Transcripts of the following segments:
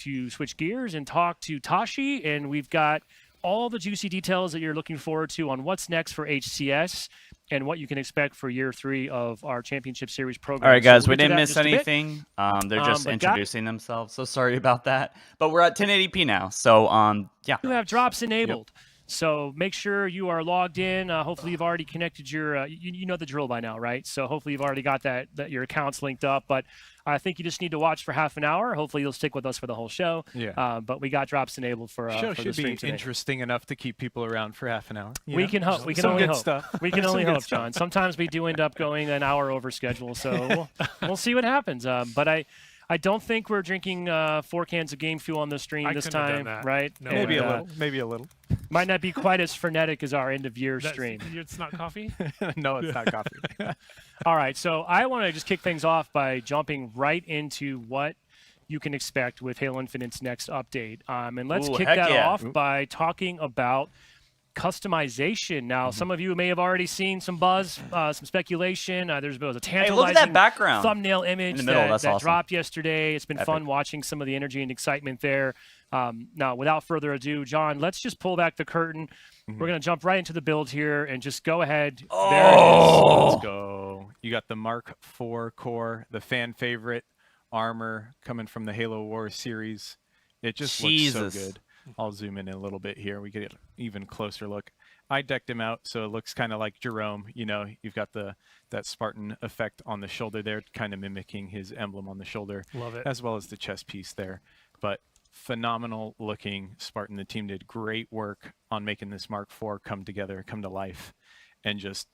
to switch gears and talk to Tashi, and we've got all the juicy details that you're looking forward to on what's next for HCS and what you can expect for year 3 of our Championship Series program. All right, guys, so we didn't miss anything. They're just introducing themselves, so sorry about that. But we're at 1080p now, so yeah. You have drops enabled. Yep. So make sure you are logged in. Hopefully you've already connected your, you know the drill by now, right? So hopefully you've already got that your account's linked up. But I think you just need to watch for half an hour. Hopefully you'll stick with us for the whole show. Yeah. But we got drops enabled for show for should the stream be today. Interesting enough to keep people around for half an hour. We can hope. We can only hope. We can only hope, John. Sometimes we do end up going an hour over schedule, so we'll see what happens. But I don't think we're drinking 4 cans of game fuel on the stream this time, right? No, maybe a little. Maybe a little. Might not be quite as frenetic as our end-of-year stream. It's not coffee? No, it's not coffee. All right, so I want to just kick things off by jumping right into what you can expect with Halo Infinite's next update. And let's kick that off by talking about customization. Now, some of you may have already seen some buzz, some speculation. There's a tantalizing look at that background thumbnail image in the middle. that awesome. dropped yesterday. It's been fun watching some of the energy and excitement there. Now, without further ado, John, let's just pull back the curtain. We're going to jump right into the build here and just go ahead. Oh, there it is. Let's go. You got the Mark IV core, the fan favorite armor coming from the Halo Wars series. It just looks so good. I'll zoom in a little bit here. We get an even closer look. I decked him out, so it looks kind of like Jerome. You know, you've got that Spartan effect on the shoulder there, kind of mimicking his emblem on the shoulder. Love it. As well as the chest piece there. But phenomenal looking Spartan. The team did great work on making this Mark IV come together, come to life, and just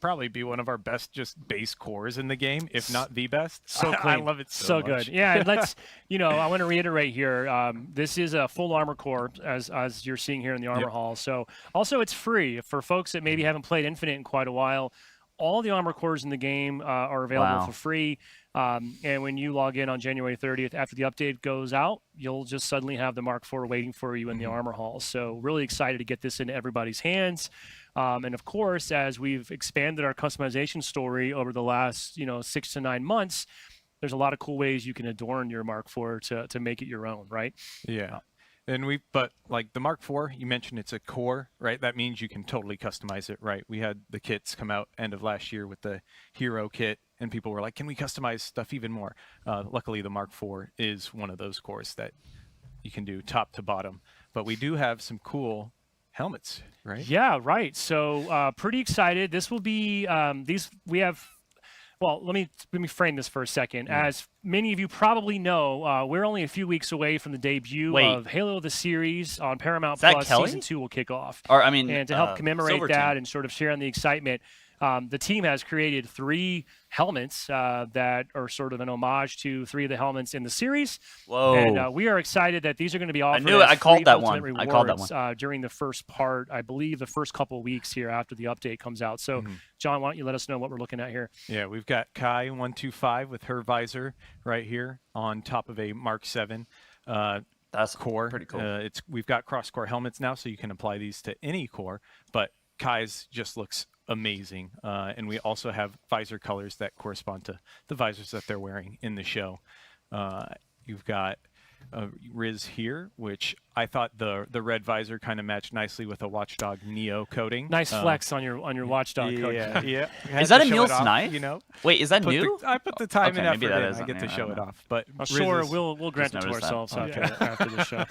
probably be one of our best just base cores in the game, if not the best. So clean. I love it so much. Good. Yeah, and let's, I want to reiterate here, this is a full armor core, as you're seeing here in the armor hall. So also it's free for folks that maybe haven't played Infinite in quite a while. All the armor cores in the game are available for free. And when you log in on January 30th, after the update goes out, you'll just suddenly have the Mark IV waiting for you in the armor hall. So really excited to get this into everybody's hands. And of course, as we've expanded our customization story over the last, 6 to 9 months, there's a lot of cool ways you can adorn your Mark IV to make it your own, right? Yeah. But like the Mark IV, you mentioned it's a core, right? That means you can totally customize it, right? We had the kits come out end of last year with the Hero kit, and people were like, can we customize stuff even more? Luckily, the Mark IV is one of those cores that you can do top to bottom. But we do have some cool helmets, right? Yeah, right. So pretty excited. This will be we have. Well, let me frame this for a second. As many of you probably know, we're only a few weeks away from the debut of Halo the Series on Paramount Plus. Season 2 will kick off. And to help commemorate that and sort of share in the excitement, the team has created 3 helmets that are sort of an homage to 3 of the helmets in the series. Whoa. And we are excited that these are going to be offered. I knew it. I called that one. During the first part, I believe the first couple of weeks here after the update comes out. So, John, why don't you let us know what we're looking at here? Yeah, we've got Kai 125 with her visor right here on top of a Mark 7. That's core. Pretty cool. We've got cross-core helmets now, so you can apply these to any core. But Kai's just looks amazing. And we also have visor colors that correspond to the visors that they're wearing in the show. You've got Riz here, which I thought the red visor kind of matched nicely with a Watchdog Neo coating. Nice flex on your Watchdog coating. Yeah. Is that a Neil Snipe? Wait, is that new? I put the time and effort in. I get to show it off. But sure, we'll grant it to ourselves after the show.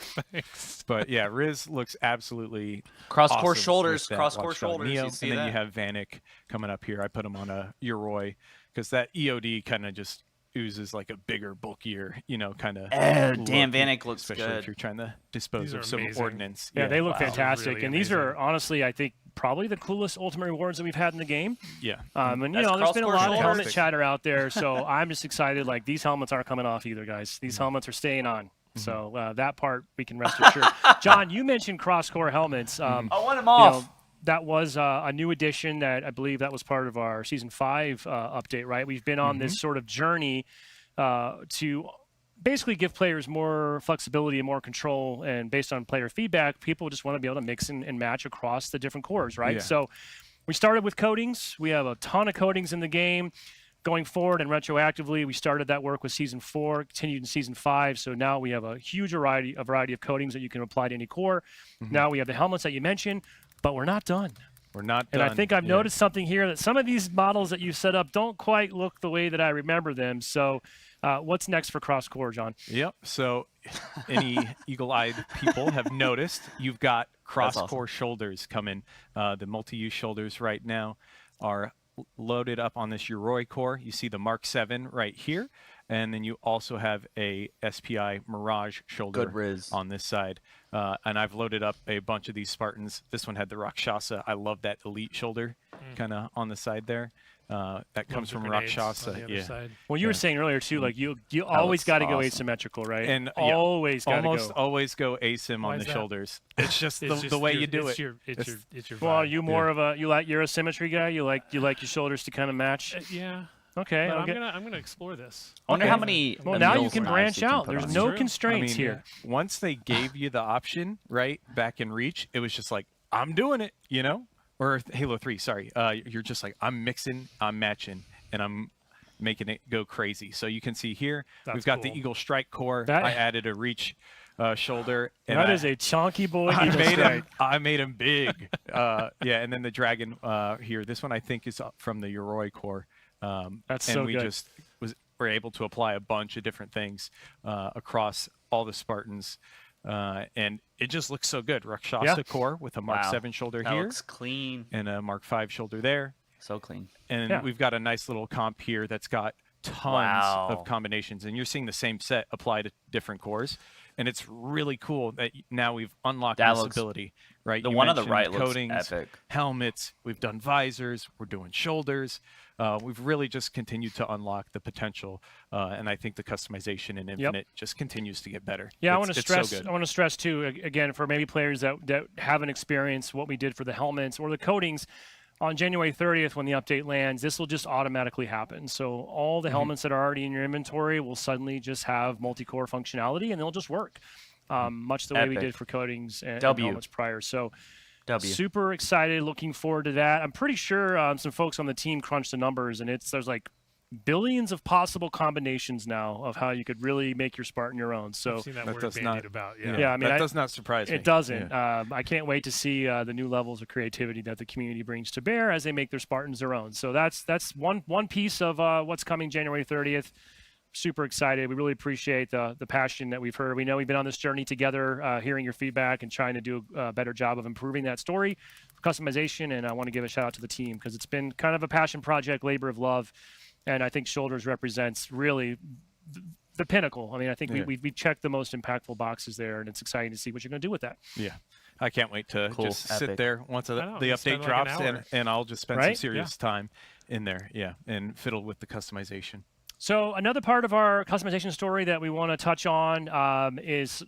But yeah, Riz looks absolutely cross-core awesome shoulders. Cross-core shoulders. Neo. You see and then that? you have Vanek coming up here. I put him on a Yoroi because that EOD kind of just oozes like a bigger, bulkier, kind of. Damn, Vanek looks especially good. if you're trying to dispose of some ordnance. Yeah, they look fantastic, really and these are honestly, I think, probably the coolest Ultimate Rewards that we've had in the game. Yeah. And there's been a lot of helmet chatter out there, so I'm just excited. Like, these helmets aren't coming off either, guys. These helmets are staying on. So that part we can rest assured. John, you mentioned cross-core helmets. I want them off. That was a new addition that I believe that was part of our Season 5 update, right? We've been on this sort of journey to basically give players more flexibility and more control, and based on player feedback, people just want to be able to mix and match across the different cores, right? Yeah. So we started with coatings. We have a ton of coatings in the game. Going forward and retroactively, we started that work with Season 4, continued in Season 5. So now we have a huge variety of coatings that you can apply to any core. Now we have the helmets that you mentioned, but we're not done. We're not And done. I think I've noticed something here that some of these models that you set up don't quite look the way that I remember them. So what's next for cross-core, John? Yep. So any eagle-eyed people have noticed you've got cross-core shoulders coming. The multi-use shoulders right now are loaded up on this Yoroi core. You see the Mark 7 right here. And then you also have a SPI Mirage shoulder on this side. And I've loaded up a bunch of these Spartans. This one had the Rakshasa. I love that elite shoulder kind of on the side there. That comes from Rakshasa. Side. Well, you were saying earlier too, like you always got to go asymmetrical, right? And always got to go. Almost always go asym on the shoulders. It's just the way you do it. It's your well, are you more of a you're a symmetry guy? You like your shoulders to kind of match? Yeah. Okay. But I'm gonna explore this. I wonder how many. Well, now you can branch out. There's no constraints here. Once they gave you the option, right, back in Reach, it was just like, I'm doing it, you know? Or Halo 3, sorry. You're just like, I'm mixing, I'm matching, and I'm making it go crazy. So you can see here, we've got the Eagle Strike core. I added a Reach shoulder. And that is a chunky boy. I made him big. And then the Dragon here. This one I think is from the Yoroi core. That's and so we good. just were able to apply a bunch of different things across all the Spartans. And it just looks so good. Rakshasa core with a Mark 7 shoulder here. Looks clean. And a Mark 5 shoulder there. So clean. And we've got a nice little comp here that's got tons of combinations. And you're seeing the same set apply to different cores. And it's really cool that now we've unlocked this ability, right? The you one on the mentioned right coatings, looks epic. Helmets, we've done visors, we're doing shoulders. We've really just continued to unlock the potential, and I think the customization in Infinite just continues to get better. Yeah, I want to stress too, again, for maybe players that haven't experienced what we did for the helmets or the coatings. On January 30th, when the update lands, this will just automatically happen. So all the helmets that are already in your inventory will suddenly just have multi-core functionality, and they'll just work, much the way we did for coatings and helmets prior. So super excited, looking forward to that. I'm pretty sure some folks on the team crunched the numbers, and there's like billions of possible combinations now of how you could really make your Spartan your own. So I've seen that word bandied about. I mean, that does not surprise me. It doesn't. I can't wait to see the new levels of creativity that the community brings to bear as they make their Spartans their own. So that's one piece of what's coming January 30th. Super excited. We really appreciate the passion that we've heard. We know we've been on this journey together, hearing your feedback and trying to do a better job of improving that story for customization. And I want to give a shout out to the team because it's been kind of a passion project, labor of love. And I think Shoulders represents really the pinnacle. I mean, I think we checked the most impactful boxes there, and it's exciting to see what you're going to do with that. Yeah. I can't wait to just sit there once the update drops, and I'll just spend some serious time in there, and fiddle with the customization. So another part of our customization story that we want to touch on is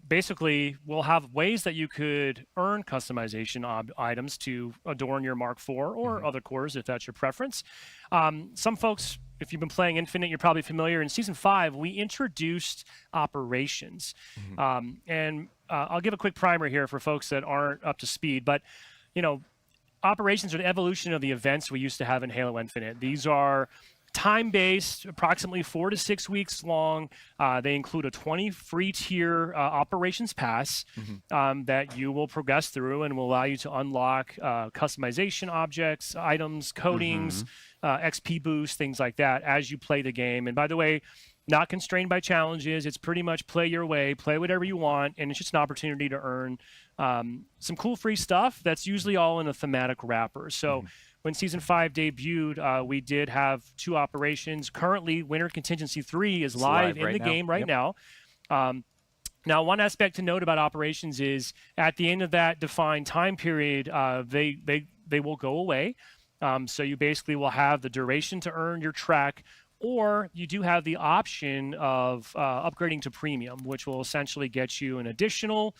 basically we'll have ways that you could earn customization items to adorn your Mark IV or other cores if that's your preference. Some folks, if you've been playing Infinite, you're probably familiar. In Season 5, we introduced operations. And I'll give a quick primer here for folks that aren't up to speed. But, operations are the evolution of the events we used to have in Halo Infinite. These are time-based, approximately 4 to 6 weeks long. They include a 20 free tier operations pass that you will progress through and will allow you to unlock customization objects, items, coatings, XP boosts, things like that as you play the game. And by the way, not constrained by challenges. It's pretty much play your way, play whatever you want, and it's just an opportunity to earn some cool free stuff that's usually all in a thematic wrapper. So when Season 5 debuted, we did have 2 operations. Currently, Winter Contingency 3 is live in the game right now. Now, one aspect to note about operations is at the end of that defined time period, they will go away. So you basically will have the duration to earn your track, or you do have the option of upgrading to premium, which will essentially get you an additional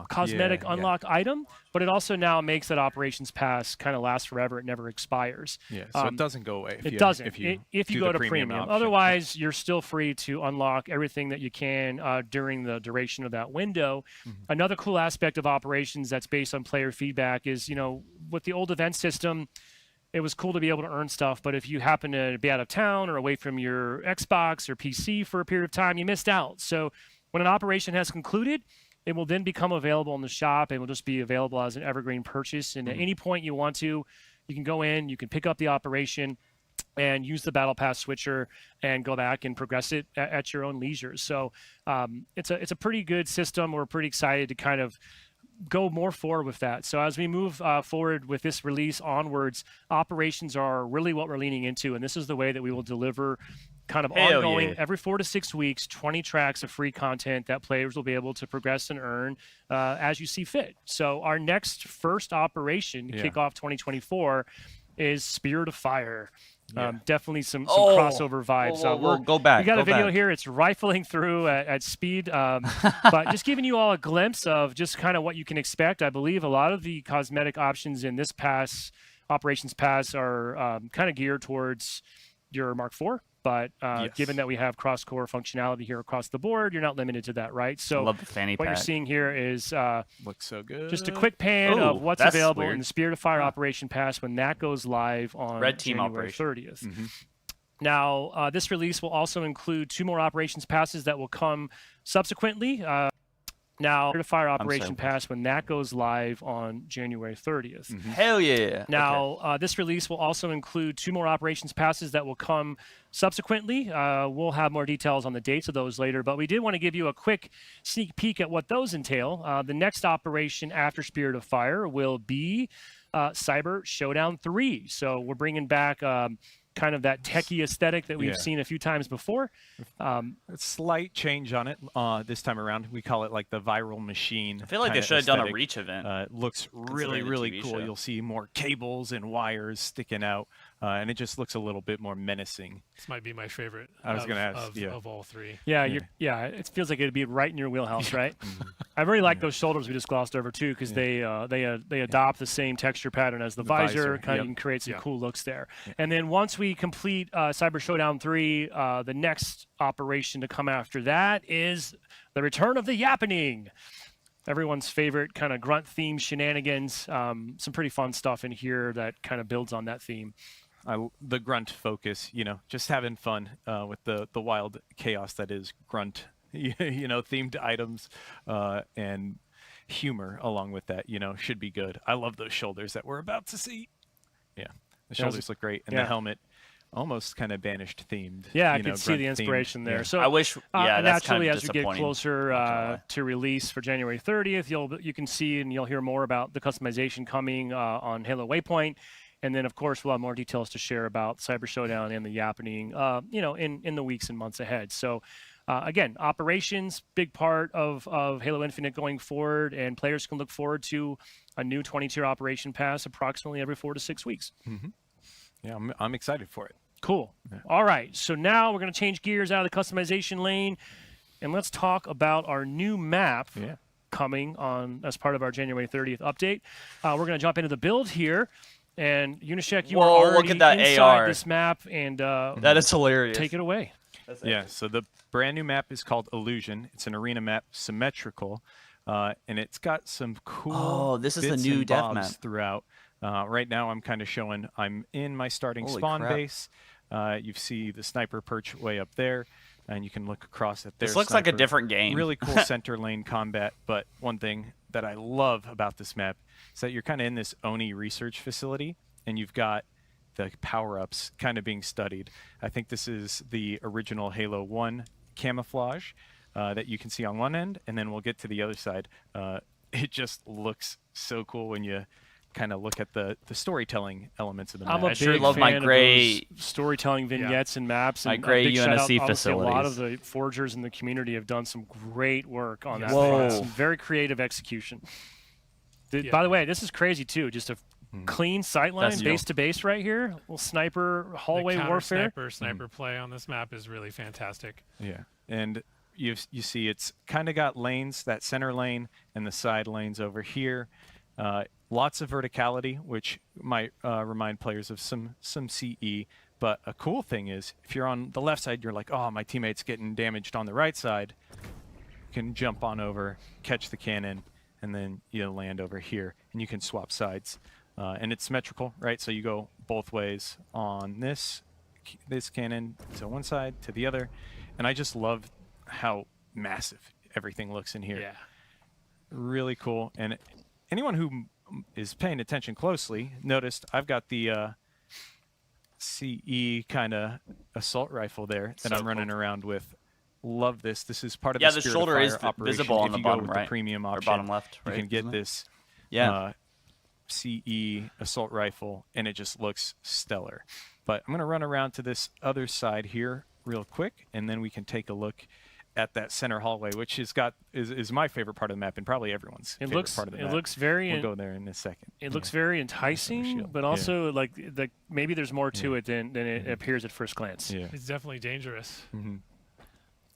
cosmetic unlock item, but it also now makes that operations pass kind of last forever. It never expires. So it doesn't go away. If you go to premium. Otherwise, you're still free to unlock everything that you can during the duration of that window. Another cool aspect of operations that's based on player feedback is, with the old event system, it was cool to be able to earn stuff. But if you happen to be out of town or away from your Xbox or PC for a period of time, you missed out. So when an operation has concluded, it will then become available in the shop and will just be available as an evergreen purchase. And at any point you want to, you can go in, you can pick up the operation and use the Battle Pass switcher and go back and progress it at your own leisure. So it's a pretty good system. We're pretty excited to kind of go more forward with that. So as we move forward with this release onwards, operations are really what we're leaning into, and this is the way that we will deliver kind of ongoing every 4 to 6 weeks, 20 tracks of free content that players will be able to progress and earn as you see fit. So our next first operation to kick off 2024 is Spirit of Fire. Definitely some crossover vibes. We'll go back. We got a video here. It's rifling through at speed, but just giving you all a glimpse of just kind of what you can expect. I believe a lot of the cosmetic options in this operations pass are kind of geared towards your Mark IV. But given that we have cross-core functionality here across the board, you're not limited to that, right? So I love the fanny what pack. you're seeing here is looks so good. just a quick pan of what's that's available weird. in the Spirit of Fire Operation Pass when that goes live on Red Team January Operation. 30th. Now, this release will also include 2 more Operations Passes that will come subsequently. Now, Spirit of Fire Operation Pass when that goes live on January 30th. Hell yeah. Now, this release will also include 2 more Operations Passes that will come subsequently. We'll have more details on the dates of those later, but we did want to give you a quick sneak peek at what those entail. The next operation after Spirit of Fire will be Cyber Showdown 3. So we're bringing back kind of that techie aesthetic that we've seen a few times before. A slight change on it this time around. We call it like the viral machine. I feel like they should have done a Reach event. It looks really, the really TV cool. show. You'll see more cables and wires sticking out, and it just looks a little bit more menacing. This might be my favorite. I was gonna ask, of all 3. Yeah, it feels like it'd be right in your wheelhouse, right? I really like those shoulders we just glossed over too, because they adopt the same texture pattern as the visor. Kind of can create some cool looks there. And then once we complete Cyber Showdown 3, the next operation to come after that is the return of the Yappening. Everyone's favorite kind of grunt theme shenanigans. Some pretty fun stuff in here that kind of builds on that theme. The grunt focus, just having fun with the wild chaos that is grunt, themed items and humor along with that, should be good. I love those shoulders that we're about to see. Yeah, the shoulders look great, and the helmet almost kind of banished themed. Yeah, I could see the inspiration there. Yeah. So I wish, that's naturally, kind of as we get closer to release for January 30th, you can see and you'll hear more about the customization coming on Halo Waypoint. And then, of course, we'll have more details to share about Cyber Showdown and the Yappening, in the weeks and months ahead. So, again, operations, big part of Halo Infinite going forward, and players can look forward to a new 20-tier operation pass approximately every 4 to 6 weeks. Yeah, I'm excited for it. Cool. Yeah. All right, so now we're going to change gears out of the customization lane, and let's talk about our new map coming on as part of our January 30th update. We're going to jump into the build here. And Unishek, you are already look at that inside AR. this map, and that is hilarious. Take it away. Yeah, so the brand new map is called Illusion. It's an arena map, symmetrical, and it's got some cool this is the bits new and death bobs map. throughout. Right now I'm kind of showing I'm in my starting Holy spawn crap. base. You see the sniper perch way up there, and you can look across at their This looks like a sniper. different game. Really cool center lane combat, but one thing that I love about this map is that you're kind of in this Oni research facility, and you've got the power-ups kind of being studied. I think this is the original Halo 1 camouflage that you can see on one end, and then we'll get to the other side. It just looks so cool when you kind of look at the storytelling elements of the map. I'm a I sure big love my fan of gray- those storytelling vignettes and maps. My And gray a big shout out, UNSC obviously, a lot of facilities. the forgers in the community have done some great work on that. Whoa. Some very creative execution. By the way, this is crazy too. Just a clean sight line, That's base to base right here. Little sniper hallway the warfare. Sniper play on this map is really fantastic. Yeah, and you see it's kind of got lanes, that center lane and the side lanes over here. Lots of verticality, which might remind players of some CE. But a cool thing is, if you're on the left side, you're like, oh, my teammate's getting damaged on the right side. You can jump on over, catch the cannon, and then you land over here, and you can swap sides. and it's symmetrical, right? So you go both ways on this cannon to one side to the other, and I just love how massive everything looks in here. Yeah. Really cool. And anyone who is paying attention closely noticed I've got the CE kind of assault rifle there that I'm running around with. Love this. This is part of the the Spirit shoulder of is Fire operation. visible on if the you bottom go with right the premium or option, bottom left, right? you can get Isn't it? this CE assault rifle, and it just looks stellar. But I'm going to run around to this other side here real quick, and then we can take a look at that center hallway, which is my favorite part of the map, and probably everyone's favorite part of the map. It looks very. We'll go there in a second. It looks very enticing, but also like maybe there's more to it than it appears at first glance. Yeah. It's definitely dangerous.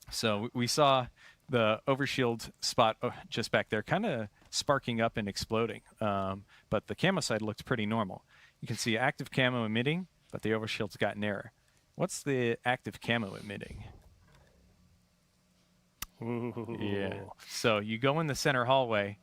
So we saw the overshield spot just back there kind of sparking up and exploding, but the camo side looked pretty normal. You can see active camo emitting, but the overshield's got an error. What's the active camo emitting? Ooh. Yeah. So you go in the center hallway,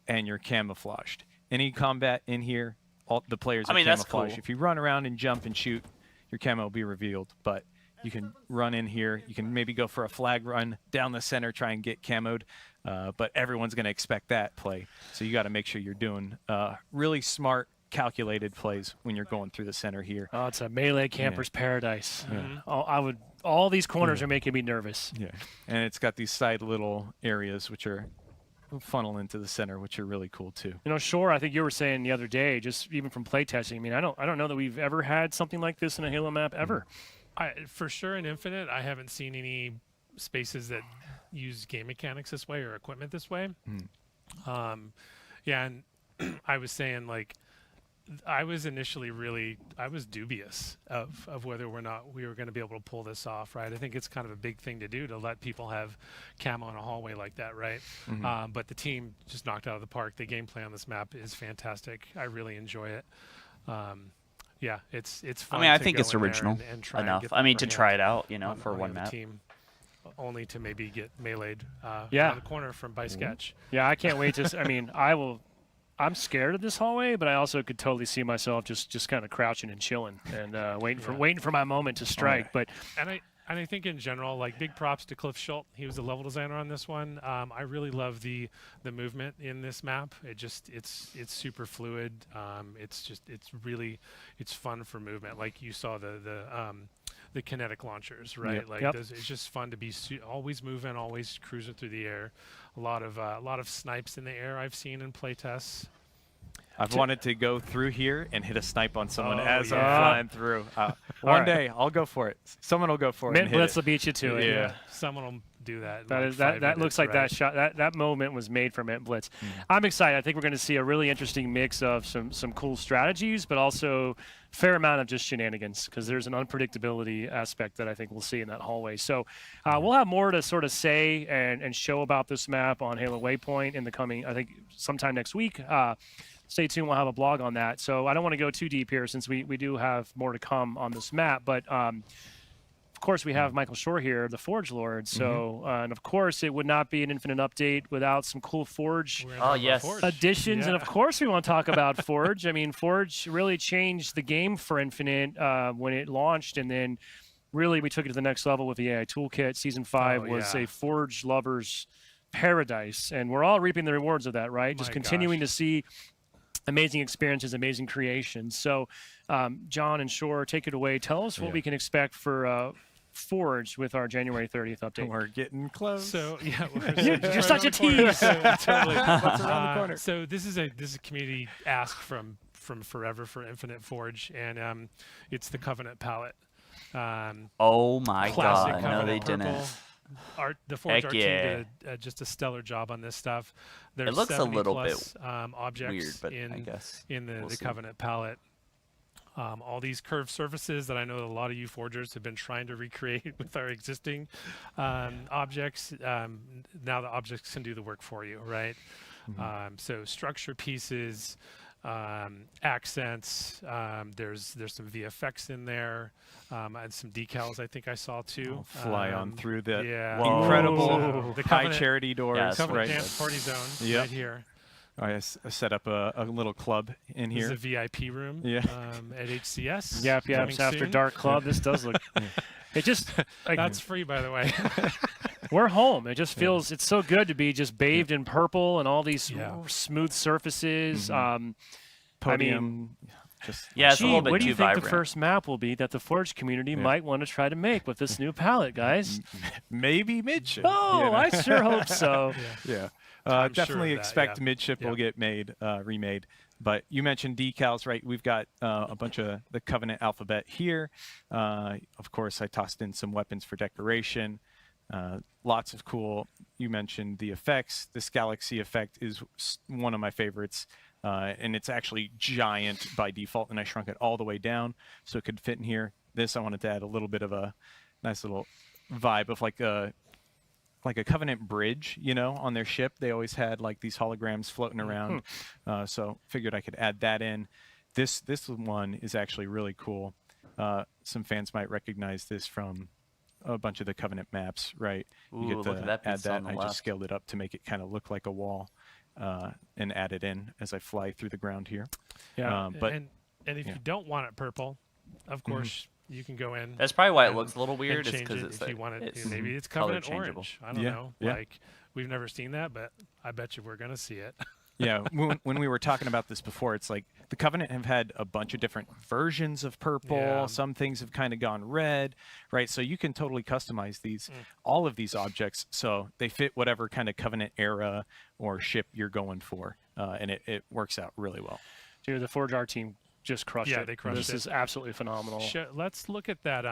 and you're camouflaged. Any combat in here, all the players are that's camouflaged. cool. If you run around and jump and shoot, your camo will be revealed. But you can run in here. You can maybe go for a flag run down the center, try and get camoed. But everyone's going to expect that play. So you got to make sure you're doing really smart, calculated plays when you're going through the center here. Oh, it's a melee camper's paradise. All these corners are making me nervous. Yeah. And it's got these side little areas which are funnel into the center, which are really cool too. You know, Shore, I think you were saying the other day, just even from playtesting, I mean, I don't know that we've ever had something like this in a Halo map ever. For sure in Infinite, I haven't seen any spaces that use game mechanics this way or equipment this way. And I was saying, like, I was initially I was dubious of whether or not we were going to be able to pull this off, right? I think it's kind of a big thing to do, to let people have camo in a hallway like that, right? But the team just knocked it out of the park. The gameplay on this map is fantastic. I really enjoy it. It's fun. I to think go it's in there original and try and enough. get I mean, the to upper try hand it out, for on one the map. team, only to maybe get meleeed Yeah. on the corner from by sketch. Yeah, I can't wait to. I mean, I'm scared of this hallway, but I also could totally see myself just kind of crouching and chilling and waiting for my moment to strike. But And I think in general, like, big props to Cliff Schultz. He was the level designer on this one. I really love the movement in this map. It's super fluid. It's fun for movement. Like you saw the kinetic launchers, right? It's just fun to be always moving, always cruising through the air. A lot of snipes in the air I've seen in playtests. I've wanted to go through here and hit a snipe on someone as I'm yeah. flying through. One day I'll go for it. Someone will go for it. Mint And hit Blitz it. will beat you to it. Yeah. Someone will do that. That looks like that shot. That moment was made for Mint Blitz. I'm excited. I think we're going to see a really interesting mix of some cool strategies, but also a fair amount of just shenanigans, because there's an unpredictability aspect that I think we'll see in that hallway. So we'll have more to sort of say and show about this map on Halo Waypoint in the coming, I think, sometime next week. Stay tuned. We'll have a blog on that. So I don't want to go too deep here, since we do have more to come on this map. But of course, we have Michael Shore here, the Forge Lord. So and of course, it would not be an Infinite update without some cool Forge additions. And of course, we want to talk about Forge. I mean, Forge really changed the game for Infinite when it launched, and then really we took it to the next level with the AI Toolkit. Season 5 was a Forge lover's paradise, and we're all reaping the rewards of that, right? Just continuing to see amazing experiences, amazing creations. So, John and Shore, take it away. Tell us what we can expect for Forge with our January 30th update. We're getting close. So You're such a tease. Totally. What's around the corner? So this is a community ask from forever for Infinite Forge, and it's the Covenant palette. Oh my Classic God! No, Covenant they purple. didn't. The Forge Heck art yeah. team did just a stellar job on this stuff. There's It looks a 70 little plus, bit objects weird, but I in guess the we'll see. Covenant palette. All these curved surfaces that I know a lot of you forgers have been trying to recreate with our existing objects. Now the objects can do the work for you, right? So structure pieces, accents. There's some VFX in there, and some decals I think I saw too. Fly on through the yeah. incredible Whoa. The high Covenant- charity doors. Yes, Covenant right. Dance Party Zone Yep. right here. I set up a little club in This here. is a VIP room. Yeah. At HCS. Yep, coming After soon. Dark Club. This does look. It just like That's free, by the way. we're home. It just feels it's so good to be just bathed in purple and all these Yeah. smooth surfaces. Podium. Just Yeah, it's a Gee, little bit what do too you think vibrant. the first map will be that the Forge community might want to try to make with this new palette, guys? maybe midship. Oh, you know? I sure hope so. Yeah. I'm sure Definitely of that, expect yeah. midship will Yeah. get remade. But you mentioned decals, right? We've got a bunch of the Covenant alphabet here. Of course, I tossed in some weapons for decoration. Lots of cool. You mentioned the effects. This galaxy effect is one of my favorites. And it's actually giant by default, and I shrunk it all the way down so it could fit in here. This, I wanted to add a little bit of a nice little vibe of like a Covenant bridge, on their ship. They always had like these holograms floating around. So figured I could add that in. This one is actually really cool. Some fans might recognize this from a bunch of the Covenant maps, right? Ooh, You get look to at that add piece that. on the I left. just scaled it up to make it kind of look like a wall and add it in as I fly through the ground here. Yeah. But and if you don't want it purple, of course you can go in. That's probably why it and- looks a little weird. and Is change because it it's if you want it. it's Maybe it's color Covenant changeable. orange. I don't Yeah, know. yeah. Like we've never seen that, but I bet you we're gonna see it. Yeah, when we were talking about this before, it's like the Covenant have had a bunch of different versions of purple. Yeah. Some things have kind of gone red, right? So you can totally customize all of these objects, so they fit whatever kind of Covenant era or ship you're going for, and it works out really well. Dude, the Forge art team just crushed Yeah, it. they crushed this it. is absolutely phenomenal. Let's look at that.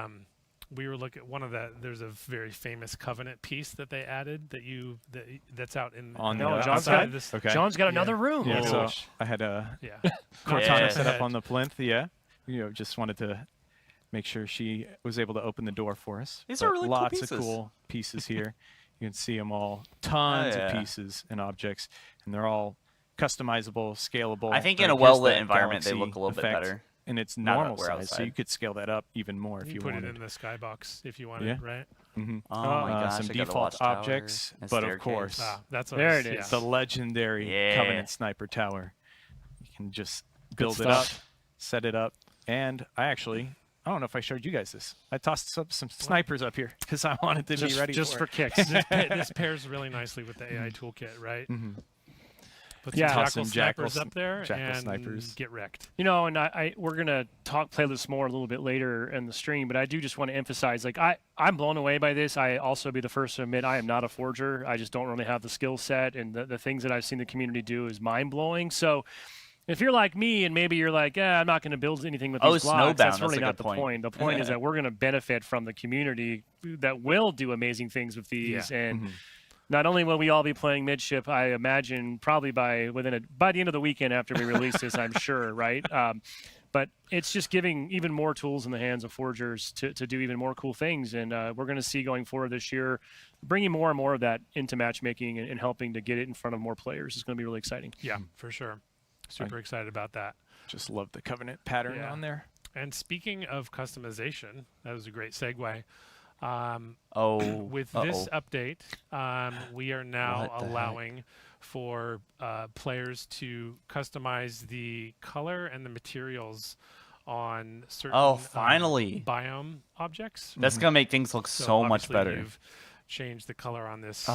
We were looking at one of that. There's a very famous Covenant piece that they added that's out in On No, the John's outside? got this. Okay. John's got another Yeah. room. Yeah, Oh. so Gosh. I had a Yeah. Cortana Yeah. set up on the plinth. Yeah, just wanted to make sure she was able to open the door for us. These But are really cool lots pieces. of cool pieces here. You can see them all, tons yeah. of pieces and objects, and they're all customizable, scalable. I think in a Here's well-lit that environment, they galaxy look a little bit effect, better. and it's Now that normal we're size, so outside. you could scale that up even more if You you put wanted. it in the skybox if you wanted, Yeah. right? Mhm. Oh my gosh! Some I got a default watchtower, objects, a but of staircase. course, That's what There was- it is. the legendary Yeah. Covenant Sniper Tower. You can just build it stuff. up, set it up, and I don't know if I showed you guys this. I tossed up some snipers up here because I wanted to be ready just for it. kicks. This pairs really nicely with the AI toolkit, right? Put some Yeah. jackal Toss some snipers jackal up there jackal and snipers. get wrecked. And we're gonna play this more a little bit later in the stream, but I do just want to emphasize, like I'm blown away by this. I also be the first to admit I am not a forger. I just don't really have the skill set, and the things that I've seen the community do is mind blowing. So if you're like me and maybe you're like, I'm not going to build anything with these blocks, Snowbound, that's that's really a not good the point. point. The point is that we're going to benefit from the community that will do amazing things with these, and not only will we all be playing midship, I imagine probably by the end of the weekend after we release this, I'm sure, right? But it's just giving even more tools in the hands of forgers to do even more cool things, and we're going to see going forward this year, bringing more and more of that into matchmaking and helping to get it in front of more players. It's going to be really exciting. Yeah, for sure. Super excited about that. Just love the Covenant pattern Yeah. on there. And speaking of customization, that was a great segue. With this update, we are now What the allowing for players to customize the color and the materials on certain finally. biome objects. That's gonna make things look so much obviously better. You've changed the color on this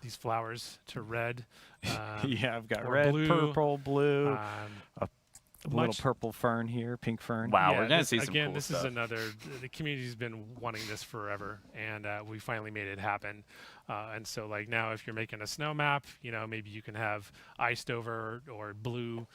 these flowers to red. Yeah, I've got or red, blue, purple, blue, um, a little much- purple fern here, pink fern. Wow, yeah, we're gonna this- see some again. cool This stuff. is another. The community's been wanting this forever, and we finally made it happen. And so, like now, if you're making a snow map, maybe you can have iced over or blue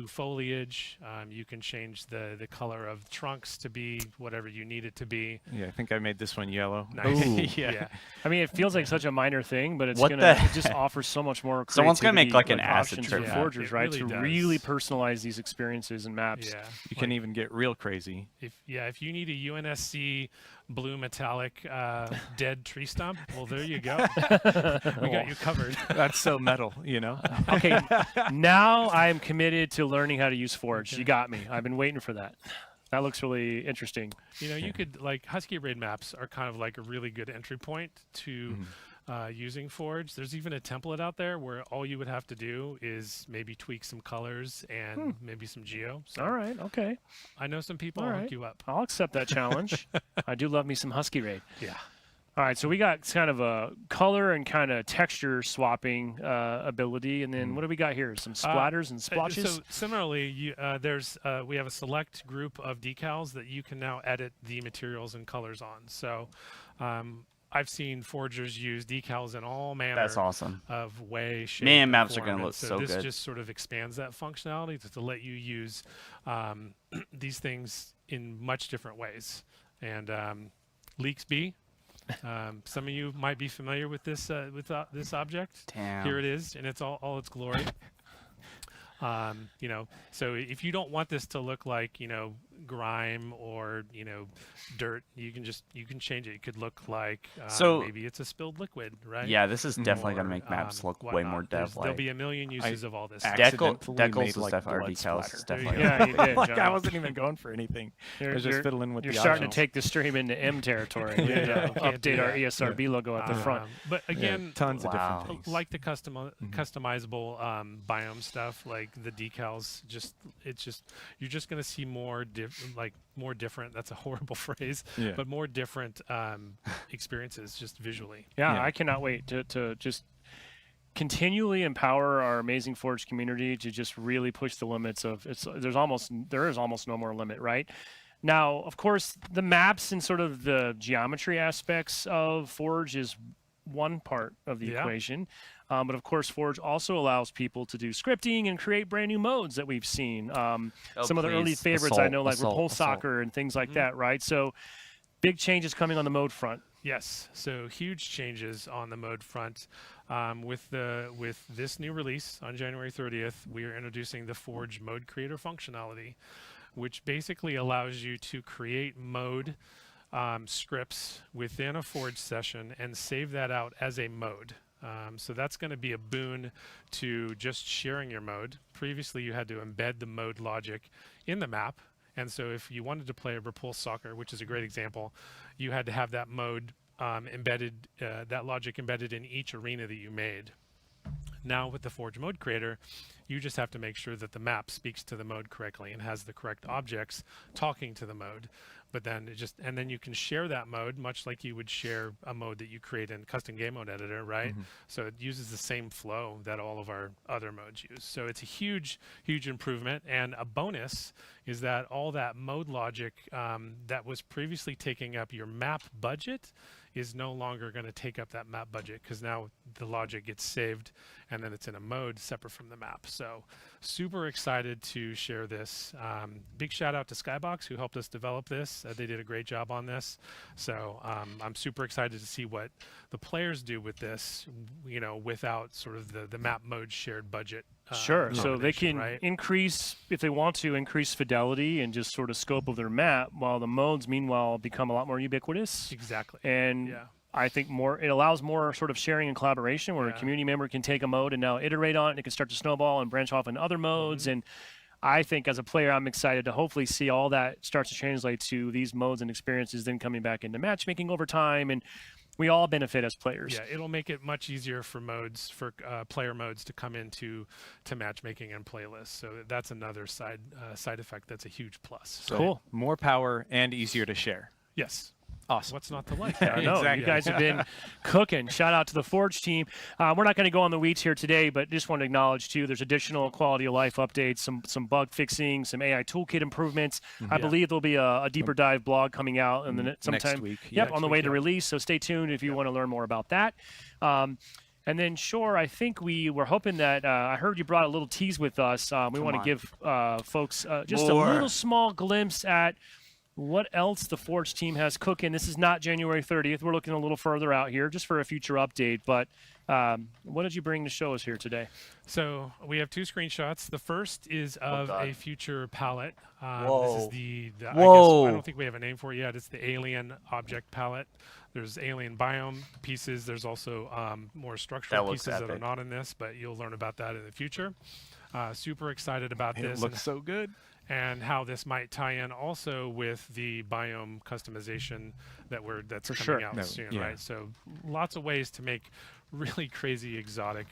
foliage. You can change the color of trunks to be whatever you need it to be. Yeah, I think I made this one yellow. Nice. Ooh. yeah. I mean, it feels like such a minor thing, but What it the just offers so much more. Someone's gonna make, creativity, like, an acid options trip. for Yeah, forgers, it right? really to does. really personalize these experiences and maps. Yeah. You can even get real crazy. If you need a UNSC blue metallic dead tree stump, well, there you go. We got you covered. That's so metal, you know? Okay, now I am committed to learning how to use Forge. You got me. I've been waiting for that. That looks really interesting. You could Husky Raid maps are kind of like a really good entry point to using Forge. There's even a template out there where all you would have to do is maybe tweak some colors and maybe some geo. So All right. Okay. I know some people. All I'll right. hook you up. I'll accept that challenge. I do love me some Husky Raid. Yeah. All right, so we got kind of a color and kind of texture swapping ability, and then what do we got here? Some splatters and splotches. So similarly, we have a select group of decals that you can now edit the materials and colors on. So I've seen forgers use decals in all manner That's awesome. of way, shape, Man, and maps are form. gonna And look so this good. just sort of expands that functionality to let you use these things in much different ways. And Leaks B. Some of you might be familiar with this this object. Damn. Here it is, and it's all its glory. You know, so if you don't want this to look like, you know, grime or, you know, dirt, you can change it. It could look like So- maybe it's a spilled liquid, right? Yeah, this is definitely going Or, to make maps look way whatnot. more There's- There'll dev-like. be a million uses of all this. accidentally made, Decals is like, definitely, blood decals is splatter. There you definitely. go. Yeah, you did. Like, John. I wasn't even going for anything. I was just fiddling with You're the starting optionals. to take the stream into M territory. We need to Can't do update our that. ESRB logo at the front. But again, tons of Wow. different things. like the customizable biome stuff, like the decals, you're just going to see more different. That's a horrible phrase, Yeah. but more different experiences just visually. Yeah, Yeah. I cannot wait to just continually empower our amazing Forge community to just really push the limits of there is almost no more limit, right? Now, of course, the maps and sort of the geometry aspects of Forge is one part of the Yeah. equation. But of course, Forge also allows people to do scripting and create brand new modes that we've seen. Some of the early please. favorites I Assault, know, like assault, Repulse assault. Soccer and things like that, right? So big changes coming on the mode front. Yes, so huge changes on the mode front. With this new release on January 30th, we are introducing the Forge Mode Creator functionality, which basically allows you to create mode scripts within a Forge session and save that out as a mode. So that's going to be a boon to just sharing your mode. Previously, you had to embed the mode logic in the map. And so if you wanted to play a Repulse Soccer, which is a great example, you had to have that mode embedded, that logic embedded in each arena that you made. Now with the Forge Mode Creator, you just have to make sure that the map speaks to the mode correctly and has the correct objects talking to the mode. But then and then you can share that mode much like you would share a mode that you create in custom game mode editor, right? So it uses the same flow that all of our other modes use. So it's a huge improvement. And a bonus is that all that mode logic that was previously taking up your map budget is no longer going to take up that map budget, because now the logic gets saved and then it's in a mode separate from the map. So super excited to share this. Big shout out to Skybox, who helped us develop this. They did a great job on this. So I'm super excited to see what the players do with this, you know, without sort of the map mode shared budget. Sure. So they combination, can right? increase, if they want to, increase fidelity and just sort of scope of their map, while the modes, meanwhile, become a lot more ubiquitous. Exactly. And Yeah. I think it allows more sort of sharing and collaboration, where a Yeah. community member can take a mode and now iterate on it, and it can start to snowball and branch off in other modes. And I think as a player, I'm excited to hopefully see all that start to translate to these modes and experiences then coming back into matchmaking over time. And we all benefit as players. Yeah, it'll make it much easier for player modes to come into matchmaking and playlists. So that's another side effect that's a huge plus. So Cool. More power and easier to share. Yes. Awesome. What's not to like? I know. Exactly. You guys have been cooking. Shout out to the Forge team. We're not going to go on the weeds here today, but just want to acknowledge, too, there's additional quality of life updates, some bug fixing, some AI toolkit improvements. I believe there'll be a deeper dive blog coming out in the sometime. Next week. Yep, Yeah, on the next way week, to yeah. release. So stay tuned if you want to learn more about that. And then, Shore, I think we were hoping that I heard you brought a little tease with us. We want to on. give folks just More. a little small glimpse at what else the Forge team has cooking. This is not January 30th. We're looking a little further out here just for a future update. But what did you bring to show us here today? So we have two screenshots. The first is of God. a future palette. This Whoa. is the I Whoa. guess I don't think we have a name for it yet. It's the alien object palette. There's alien biome pieces. There's also more structural That looks pieces that are epic. not in this, but you'll learn about that in the future. Super excited about It this. looks so good. and how this might tie in also with the biome customization that's For coming sure. out No, soon, yeah. right? So lots of ways to make really crazy exotic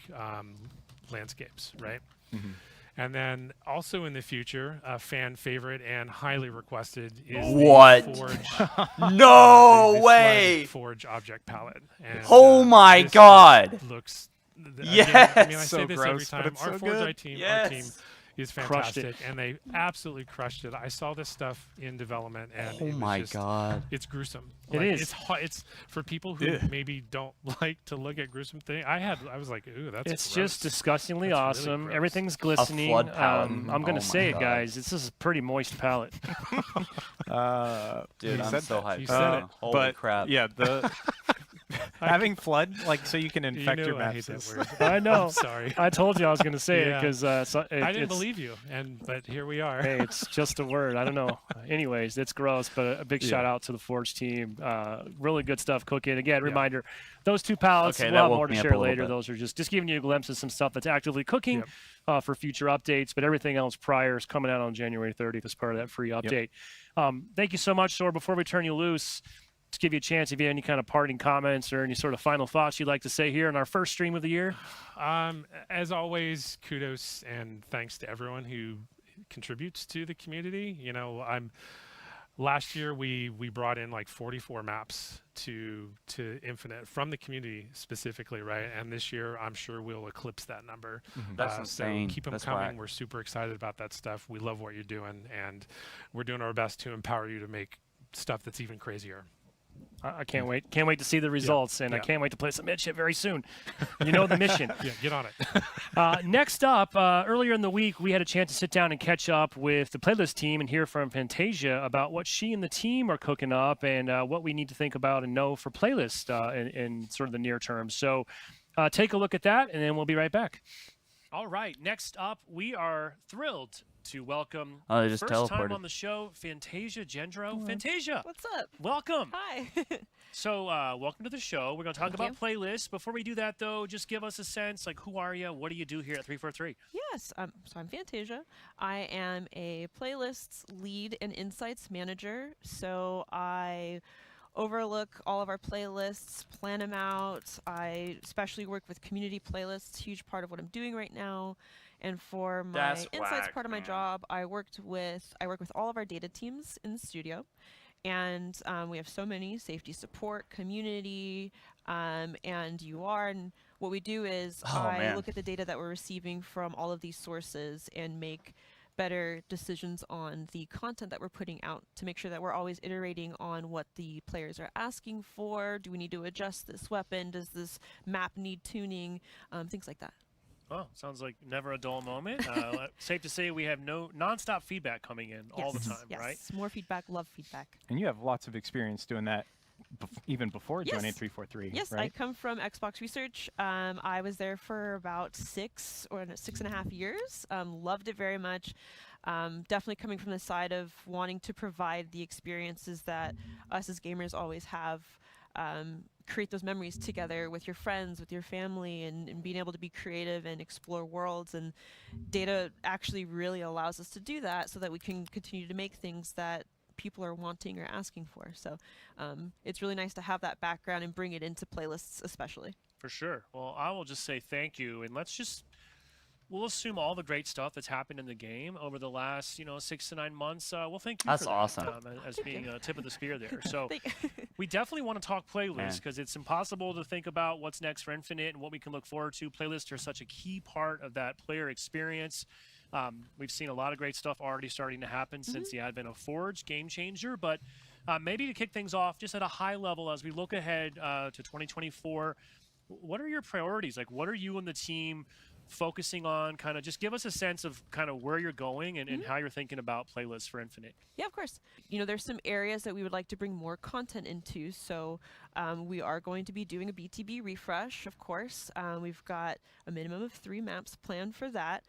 landscapes, right? Mhm. And then also in the future, a fan favorite and highly requested is What? the Forge. No the way! Sled Forge object palette. And, Oh my this God! just looks. Again, Yes! I mean, I So say this every gross, but time. it's Our so Forge good. team, Yes. our team is Crushed it. fantastic, and they absolutely crushed it. I saw this stuff in development, and Oh it was my just, God! it's gruesome. It Like, is. It's hot. It's for people who Yeah. maybe don't like to look at gruesome things. I was like, ooh, that's. It's gross. just disgustingly That's really awesome. gross. Everything's glistening. flood palette. I'm Oh gonna my say it, God. guys. This is a pretty moist palette. Dude, You I'm said so that. hyped. You said it. Holy But crap! yeah, the having flood, like, so you can infect your I hate maps. that word. I know. I'm sorry. I told you I was gonna say it Yeah. because I didn't it's, believe you, but here we are. Hey, it's just a word. I don't know. Anyways, it's gross, but a big shout out to the Forge team. Really good stuff cooking. Again, reminder, those two pallets, Okay, we'll that have woke more to me up share a little later. bit. Those are just giving you a glimpse of some stuff that's actively cooking Yep. for future updates, but everything else prior is coming out on January 30th as part of that free update. Thank you so much, Sor. Before we turn you loose, to give you a chance if you have any kind of parting comments or any sort of final thoughts you'd like to say here in our first stream of the year. As always, kudos and thanks to everyone who contributes to the community. You know, last year we brought in like 44 maps to Infinite from the community specifically, right? And this year I'm sure we'll eclipse that number. That's insane. So keep them That's coming. whack. We're super excited about that stuff. We love what you're doing, and we're doing our best to empower you to make stuff that's even crazier. I can't wait. Can't wait to see the results, and I Yeah. can't wait to play some Midship very soon. You know the mission. Yeah, get on it. Next up, earlier in the week, we had a chance to sit down and catch up with the playlist team and hear from Fantasia about what she and the team are cooking up and what we need to think about and know for playlist in sort of the near term. So take a look at that, and then we'll be right back. All right. Next up, we are thrilled to welcome Oh, they just first time teleported. on the show, Fantasia Gendro. Fantasia, What's up? welcome. Hi. So, welcome to the show. We're going to talk about playlists. Before we do that, though, just give us a sense, like, who are you? What do you do here at 343? Yes, so I'm Fantasia. I am a playlists lead and insights manager. So I overlook all of our playlists, plan them out. I especially work with community playlists, huge part of what I'm doing right now. And for my That's insights whack, part of my man. job, I work with all of our data teams in the studio. And we have so many: safety support, community, and UR. And what we do is I man. look at the data that we're receiving from all of these sources and make better decisions on the content that we're putting out to make sure that we're always iterating on what the players are asking for. Do we need to adjust this weapon? Does this map need tuning? Things like that. Oh, sounds like never a dull moment. Safe to say we have no nonstop feedback coming in all the time, yes. right? More feedback, love feedback. And you have lots of experience doing that even before joining 343, Yes, right? I come from Xbox Research. I was there for about 6.5 years. Loved it very much. Definitely coming from the side of wanting to provide the experiences that us as gamers always have. Create those memories together with your friends, with your family, and being able to be creative and explore worlds. And data actually really allows us to do that so that we can continue to make things that people are wanting or asking for. So it's really nice to have that background and bring it into playlists especially. For sure. Well, I will just say thank you, and we'll assume all the great stuff that's happened in the game over the last, 6 to 9 months. We'll thank you That's for that, awesome. as being a tip of the spear there. So Thank- we definitely want to talk playlists Man. because it's impossible to think about what's next for Infinite and what we can look forward to. Playlists are such a key part of that player experience. We've seen a lot of great stuff already starting to happen since the advent of Forge, game changer. But maybe to kick things off, just at a high level, as we look ahead to 2024, what are your priorities? Like, what are you and the team focusing on? Kind of just give us a sense of kind of where you're going and how you're thinking about playlists for Infinite. Yeah, of course. There's some areas that we would like to bring more content into. So we are going to be doing a BTB refresh, of course. We've got a minimum of 3 maps planned for that.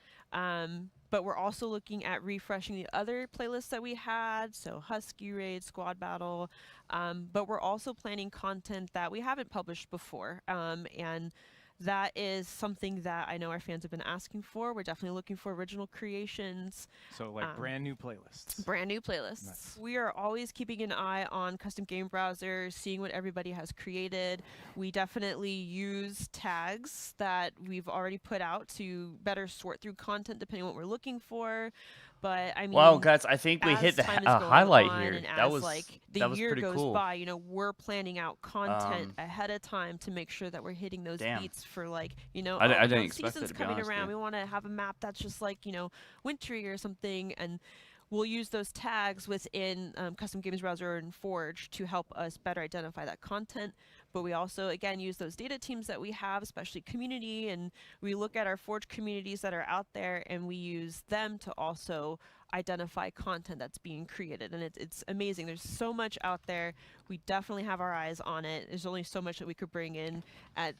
But we're also looking at refreshing the other playlists that we had. So Husky Raid, Squad Battle. But we're also planning content that we haven't published before. And that is something that I know our fans have been asking for. We're definitely looking for original creations. So like brand new playlists. Brand new playlists. Nice. We are always keeping an eye on custom game browsers, seeing what everybody has created. We definitely use tags that we've already put out to better sort through content depending on what we're looking for. But I mean, Wow, guys, I think we as hit the time is going highlight on here. and That as was like the that was year pretty goes cool. by, you know, we're planning out content Um, ahead of time to make sure that we're hitting those damn. beats for like, you know, I oh, didn't you know, expect that, season's to be coming honest, around. dude. We want to have a map that's just like, you know, wintry or something, and we'll use those tags within Custom Games Browser and Forge to help us better identify that content. But we also, again, use those data teams that we have, especially community, and we look at our Forge communities that are out there, and we use them to also identify content that's being created. And it's amazing. There's so much out there. We definitely have our eyes on it. There's only so much that we could bring in at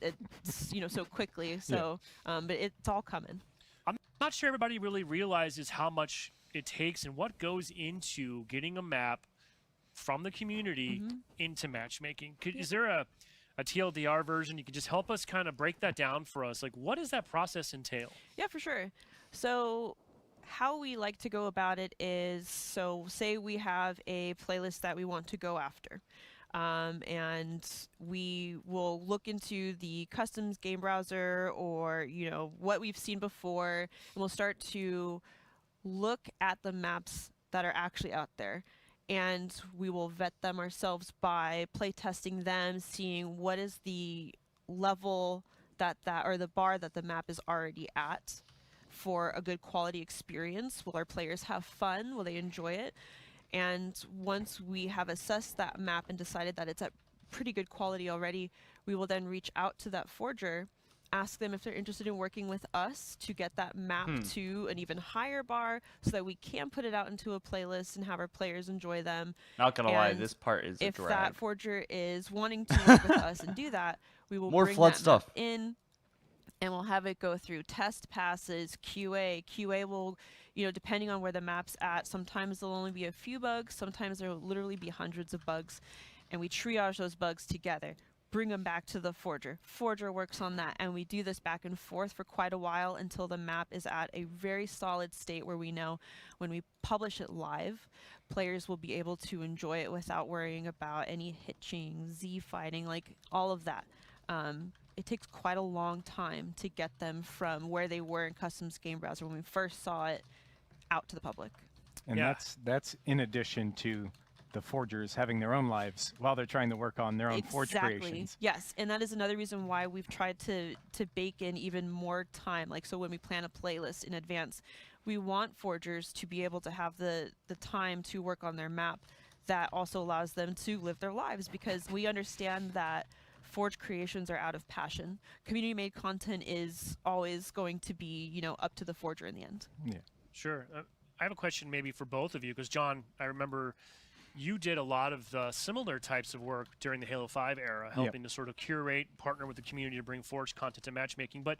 you know, so quickly. So, but it's all coming. I'm not sure everybody really realizes how much it takes and what goes into getting a map from the community into matchmaking. Is there a TLDR version? You could just help us kind of break that down for us. Like, what does that process entail? Yeah, for sure. So how we like to go about it is, so say we have a playlist that we want to go after. And we will look into the customs game browser or, you know, what we've seen before, and we'll start to look at the maps that are actually out there. And we will vet them ourselves by play testing them, seeing what is the level or the bar that the map is already at for a good quality experience. Will our players have fun? Will they enjoy it? And once we have assessed that map and decided that it's at pretty good quality already, we will then reach out to that forger, ask them if they're interested in working with us to get that map to an even higher bar so that we can put it out into a playlist and have our players enjoy them. Not gonna lie, And this part is a if drag. that forger is wanting to work with us and do that, we will More bring flood that stuff. map in, and we'll have it go through test passes, QA. QA will, you know, depending on where the map's at, sometimes there'll only be a few bugs, sometimes there'll literally be hundreds of bugs, and we triage those bugs together, bring them back to the forger. Forger works on that, and we do this back and forth for quite a while until the map is at a very solid state where we know when we publish it live, players will be able to enjoy it without worrying about any hitching, Z-fighting, like all of that. It takes quite a long time to get them from where they were in Customs Game Browser when we first saw it out to the public. And Yeah. that's in addition to the forgers having their own lives while they're trying to work on their own forge creations. Yes, and that is another reason why we've tried to bake in even more time. Like, so when we plan a playlist in advance, we want forgers to be able to have the time to work on their map. That also allows them to live their lives, because we understand that Forge creations are out of passion. Community made content is always going to be, you know, up to the forger in the end. Yeah. Sure. I have a question maybe for both of you, because John, I remember you did a lot of similar types of work during the Halo 5 era, helping to sort of curate, partner with the community to bring Forge content to matchmaking. But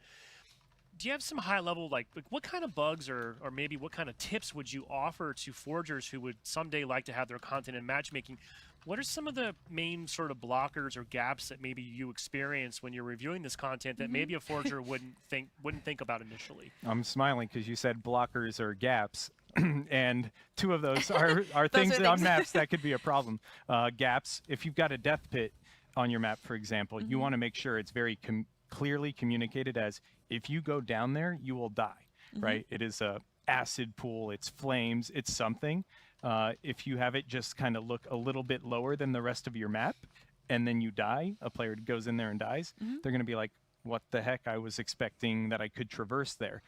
do you have some high level, like what kind of bugs or maybe what kind of tips would you offer to forgers who would someday like to have their content in matchmaking? What are some of the main sort of blockers or gaps that maybe you experience when you're reviewing this content that maybe a forger wouldn't think about initially? I'm smiling because you said blockers or gaps. And two of those are things are on things. maps that could be a problem. Gaps, if you've got a death pit on your map, for example, you want to make sure it's very clearly communicated as, if you go down there, you will die, right? It is a acid pool, it's flames, it's something. If you have it just kind of look a little bit lower than the rest of your map, and then you die, a player goes in there and dies, they're going to be like, what the heck, I was expecting that I could traverse there.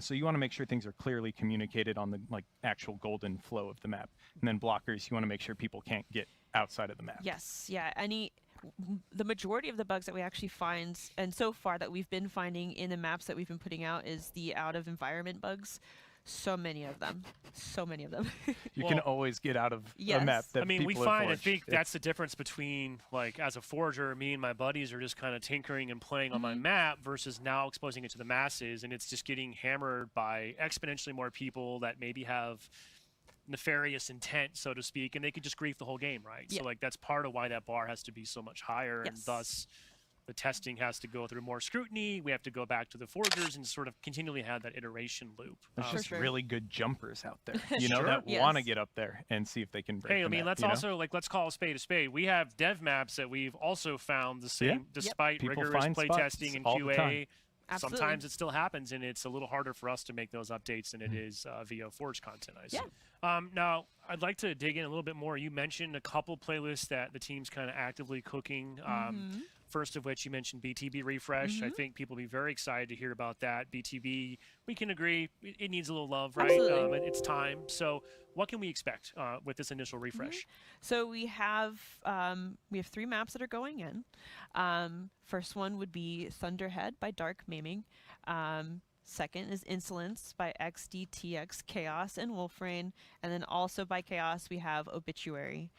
So you want to make sure things are clearly communicated on the actual golden flow of the map. And then blockers, you want to make sure people can't get outside of the map. Yes, yeah. The majority of the bugs that we actually find, and so far that we've been finding in the maps that we've been putting out, is the out of environment bugs. So many of them. So many of them. You Well, can always get out of a yes. map that I mean, we people have find, I forged. think that's the difference between, like, as a forger, me and my buddies are just kind of tinkering and playing on my map versus now exposing it to the masses, and it's just getting hammered by exponentially more people that maybe have nefarious intent, so to speak, and they could just grief the whole game, right? Yeah. So, like, that's part of why that bar has to be so much higher, and Yes. thus the testing has to go through more scrutiny. We have to go back to the forgers and sort of continually have that iteration loop. There's just sure. really good jumpers out there, you know, Sure. that Yes. want to get up there and see if they can break Hey, I the mean, net, let's you know? also let's call a spade. We have dev maps that we've also found the same, Yeah. despite People rigorous find play spots testing and all the time. QA. Absolutely. Sometimes it still happens, and it's a little harder for us to make those updates than it is via Forge content, I see. Now, I'd like to dig in a little bit more. You mentioned a couple playlists that the team's kind of actively cooking. First of which you mentioned BTB Refresh. I think people will be very excited to hear about that. BTB, we can agree, it needs a little love, right? Absolutely. It's time. So what can we expect with this initial refresh? So we have 3 maps that are going in. First one would be Thunderhead by Dark Maiming. Second is Insolence by XDTX Chaos and Wolfrain. And then also by Chaos, we have Obituary.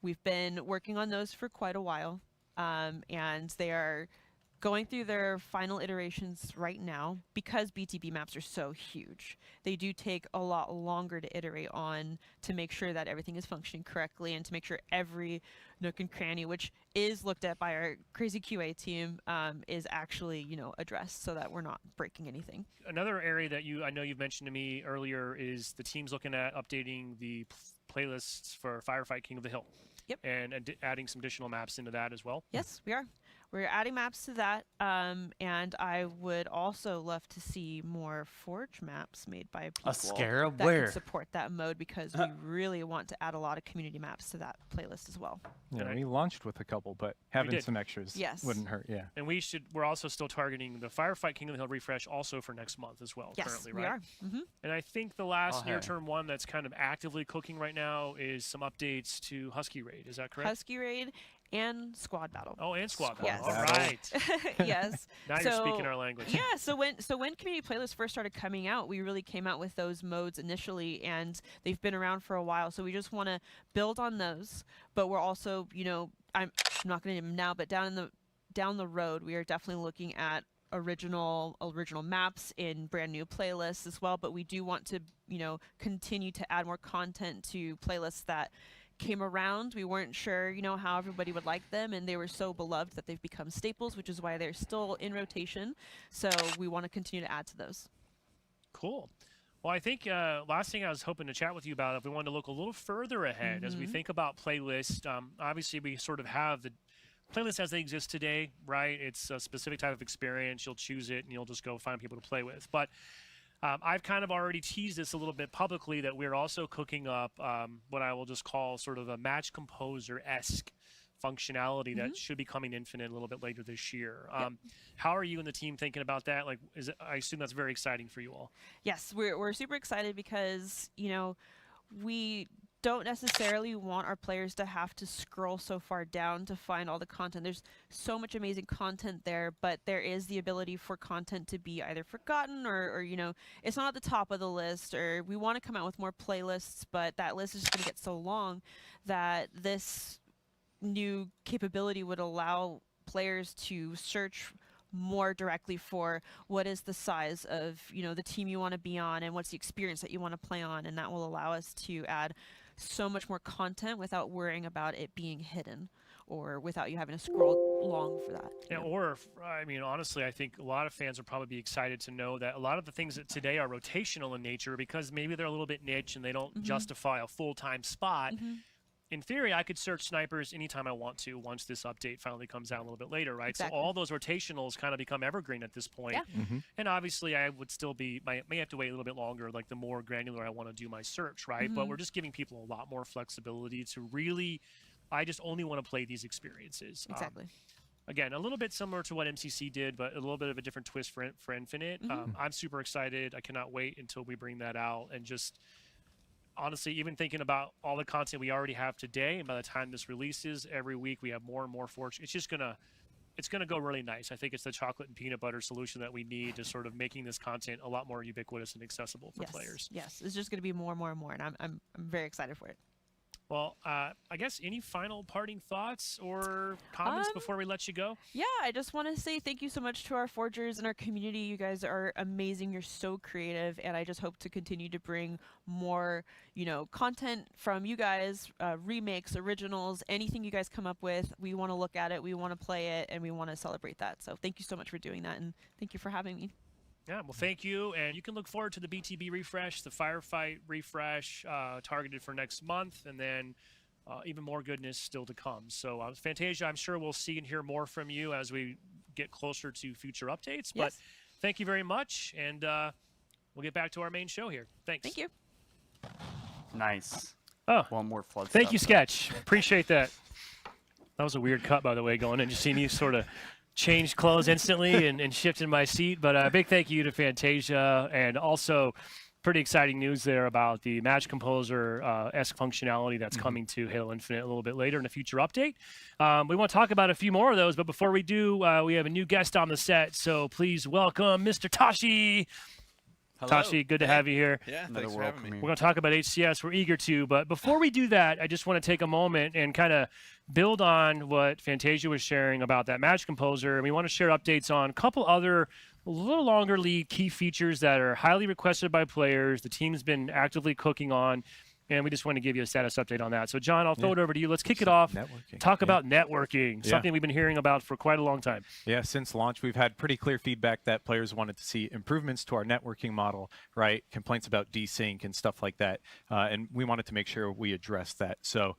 We've been working on those for quite a while, and they are going through their final iterations right now. Because BTB maps are so huge, they do take a lot longer to iterate on to make sure that everything is functioning correctly and to make sure every nook and cranny, which is looked at by our crazy QA team, is actually, you know, addressed so that we're not breaking anything. Another area that I know you've mentioned to me earlier is the team's looking at updating the playlists for Firefight King of the Hill. Yep. And adding some additional maps into that as well. Yes, we are. We're adding maps to that, and I would also love to see more Forge maps made by people A Scarab? that Where? can support that mode, because we really want to add a lot of community maps to that playlist as well. Yeah, Right. we launched with a couple, but having did. some extras Yes. wouldn't hurt. Yeah. And we're also still targeting the Firefight King of the Hill refresh also for next month as well. Yes, currently, we right? are. And I think the last Oh, hey. near-term one that's kind of actively cooking right now is some updates to Husky Raid. Is that correct? Husky Raid and Squad Battle. Oh, and Squad Yes. Battle. All Battle. right. Yes. Now you're speaking our language. Yeah, so when community playlists first started coming out, we really came out with those modes initially, and they've been around for a while. So we just want to build on those, but we're also, you know, I'm not going to name them now, but down the road, we are definitely looking at original maps in brand new playlists as well. But we do want to, you know, continue to add more content to playlists that came around. We weren't sure, you know, how everybody would like them, and they were so beloved that they've become staples, which is why they're still in rotation. So we want to continue to add to those. Cool. Well, I think last thing I was hoping to chat with you about, if we wanted to look a little further ahead as we think about playlists, obviously we sort of have the playlists as they exist today, right? It's a specific type of experience. You'll choose it and you'll just go find people to play with. But I've kind of already teased this a little bit publicly that we're also cooking up what I will just call sort of a match composer-esque functionality that should be coming infinite a little bit later this year. How are you and the team thinking about that? Like, I assume that's very exciting for you all. Yes, we're super excited because, you know, we don't necessarily want our players to have to scroll so far down to find all the content. There's so much amazing content there, but there is the ability for content to be either forgotten or you know, it's not at the top of the list, or we want to come out with more playlists, but that list is just going to get so long that this new capability would allow players to search more directly for what is the size of, you know, the team you want to be on and what's the experience that you want to play on, and that will allow us to add so much more content without worrying about it being hidden or without you having to scroll long for that. Yeah, or I mean, honestly, I think a lot of fans will probably be excited to know that a lot of the things that today are rotational in nature, because maybe they're a little bit niche and they don't justify a full-time spot. In theory, I could search snipers anytime I want to once this update finally comes out a little bit later, right? Exactly. So all those rotationals kind of become evergreen at this point. Yeah. And obviously, I would still may have to wait a little bit longer, like the more granular I want to do my search, right? But we're just giving people a lot more flexibility to really, I just only want to play these experiences. Exactly. Again, a little bit similar to what MCC did, but a little bit of a different twist for Infinite. I'm super excited. I cannot wait until we bring that out, and just honestly, even thinking about all the content we already have today, and by the time this releases, every week we have more and more Forge. It's just gonna go really nice. I think it's the chocolate and peanut butter solution that we need to sort of making this content a lot more ubiquitous and accessible for players. Yes, it's just going to be more and more and more, and I'm very excited for it. Well, I guess any final parting thoughts or comments before we let you go? Yeah, I just want to say thank you so much to our forgers and our community. You guys are amazing. You're so creative, and I just hope to continue to bring more, content from you guys, remakes, originals, anything you guys come up with. We want to look at it, we want to play it, and we want to celebrate that. So thank you so much for doing that, and thank you for having me. Yeah, well, thank you. And you can look forward to the BTB refresh, the Firefight refresh targeted for next month, and then even more goodness still to come. So, Fantasia, I'm sure we'll see and hear more from you as we get closer to future updates. Yes. But thank you very much, and we'll get back to our main show here. Thanks. Thank you. Nice. Oh, One more flood. thank you, Sketch. Appreciate that. That was a weird cut, by the way, going in. You see me sort of changed clothes instantly and shifted my seat. But a big thank you to Fantasia, and also pretty exciting news there about the Match Composer-esque functionality that's coming to Halo Infinite a little bit later in a future update. We want to talk about a few more of those, but before we do, we have a new guest on the set, so please welcome Mr. Tashi. Hello. Tashi, good to have you here. Yeah, Another thanks for world having me. premiere. We're going to talk about HCS. We're eager to. But before we do that, I just want to take a moment and kind of build on what Fantasia was sharing about that Match Composer. And we want to share updates on a couple other a little longer lead key features that are highly requested by players. The team's been actively cooking on. And we just want to give you a status update on that. So, John, I'll throw it over to you. Let's kick it off. Networking. Talk about networking, something we've been hearing about for quite a long time. Yeah, since launch, we've had pretty clear feedback that players wanted to see improvements to our networking model, right? Complaints about desync and stuff like that. And we wanted to make sure we addressed that. So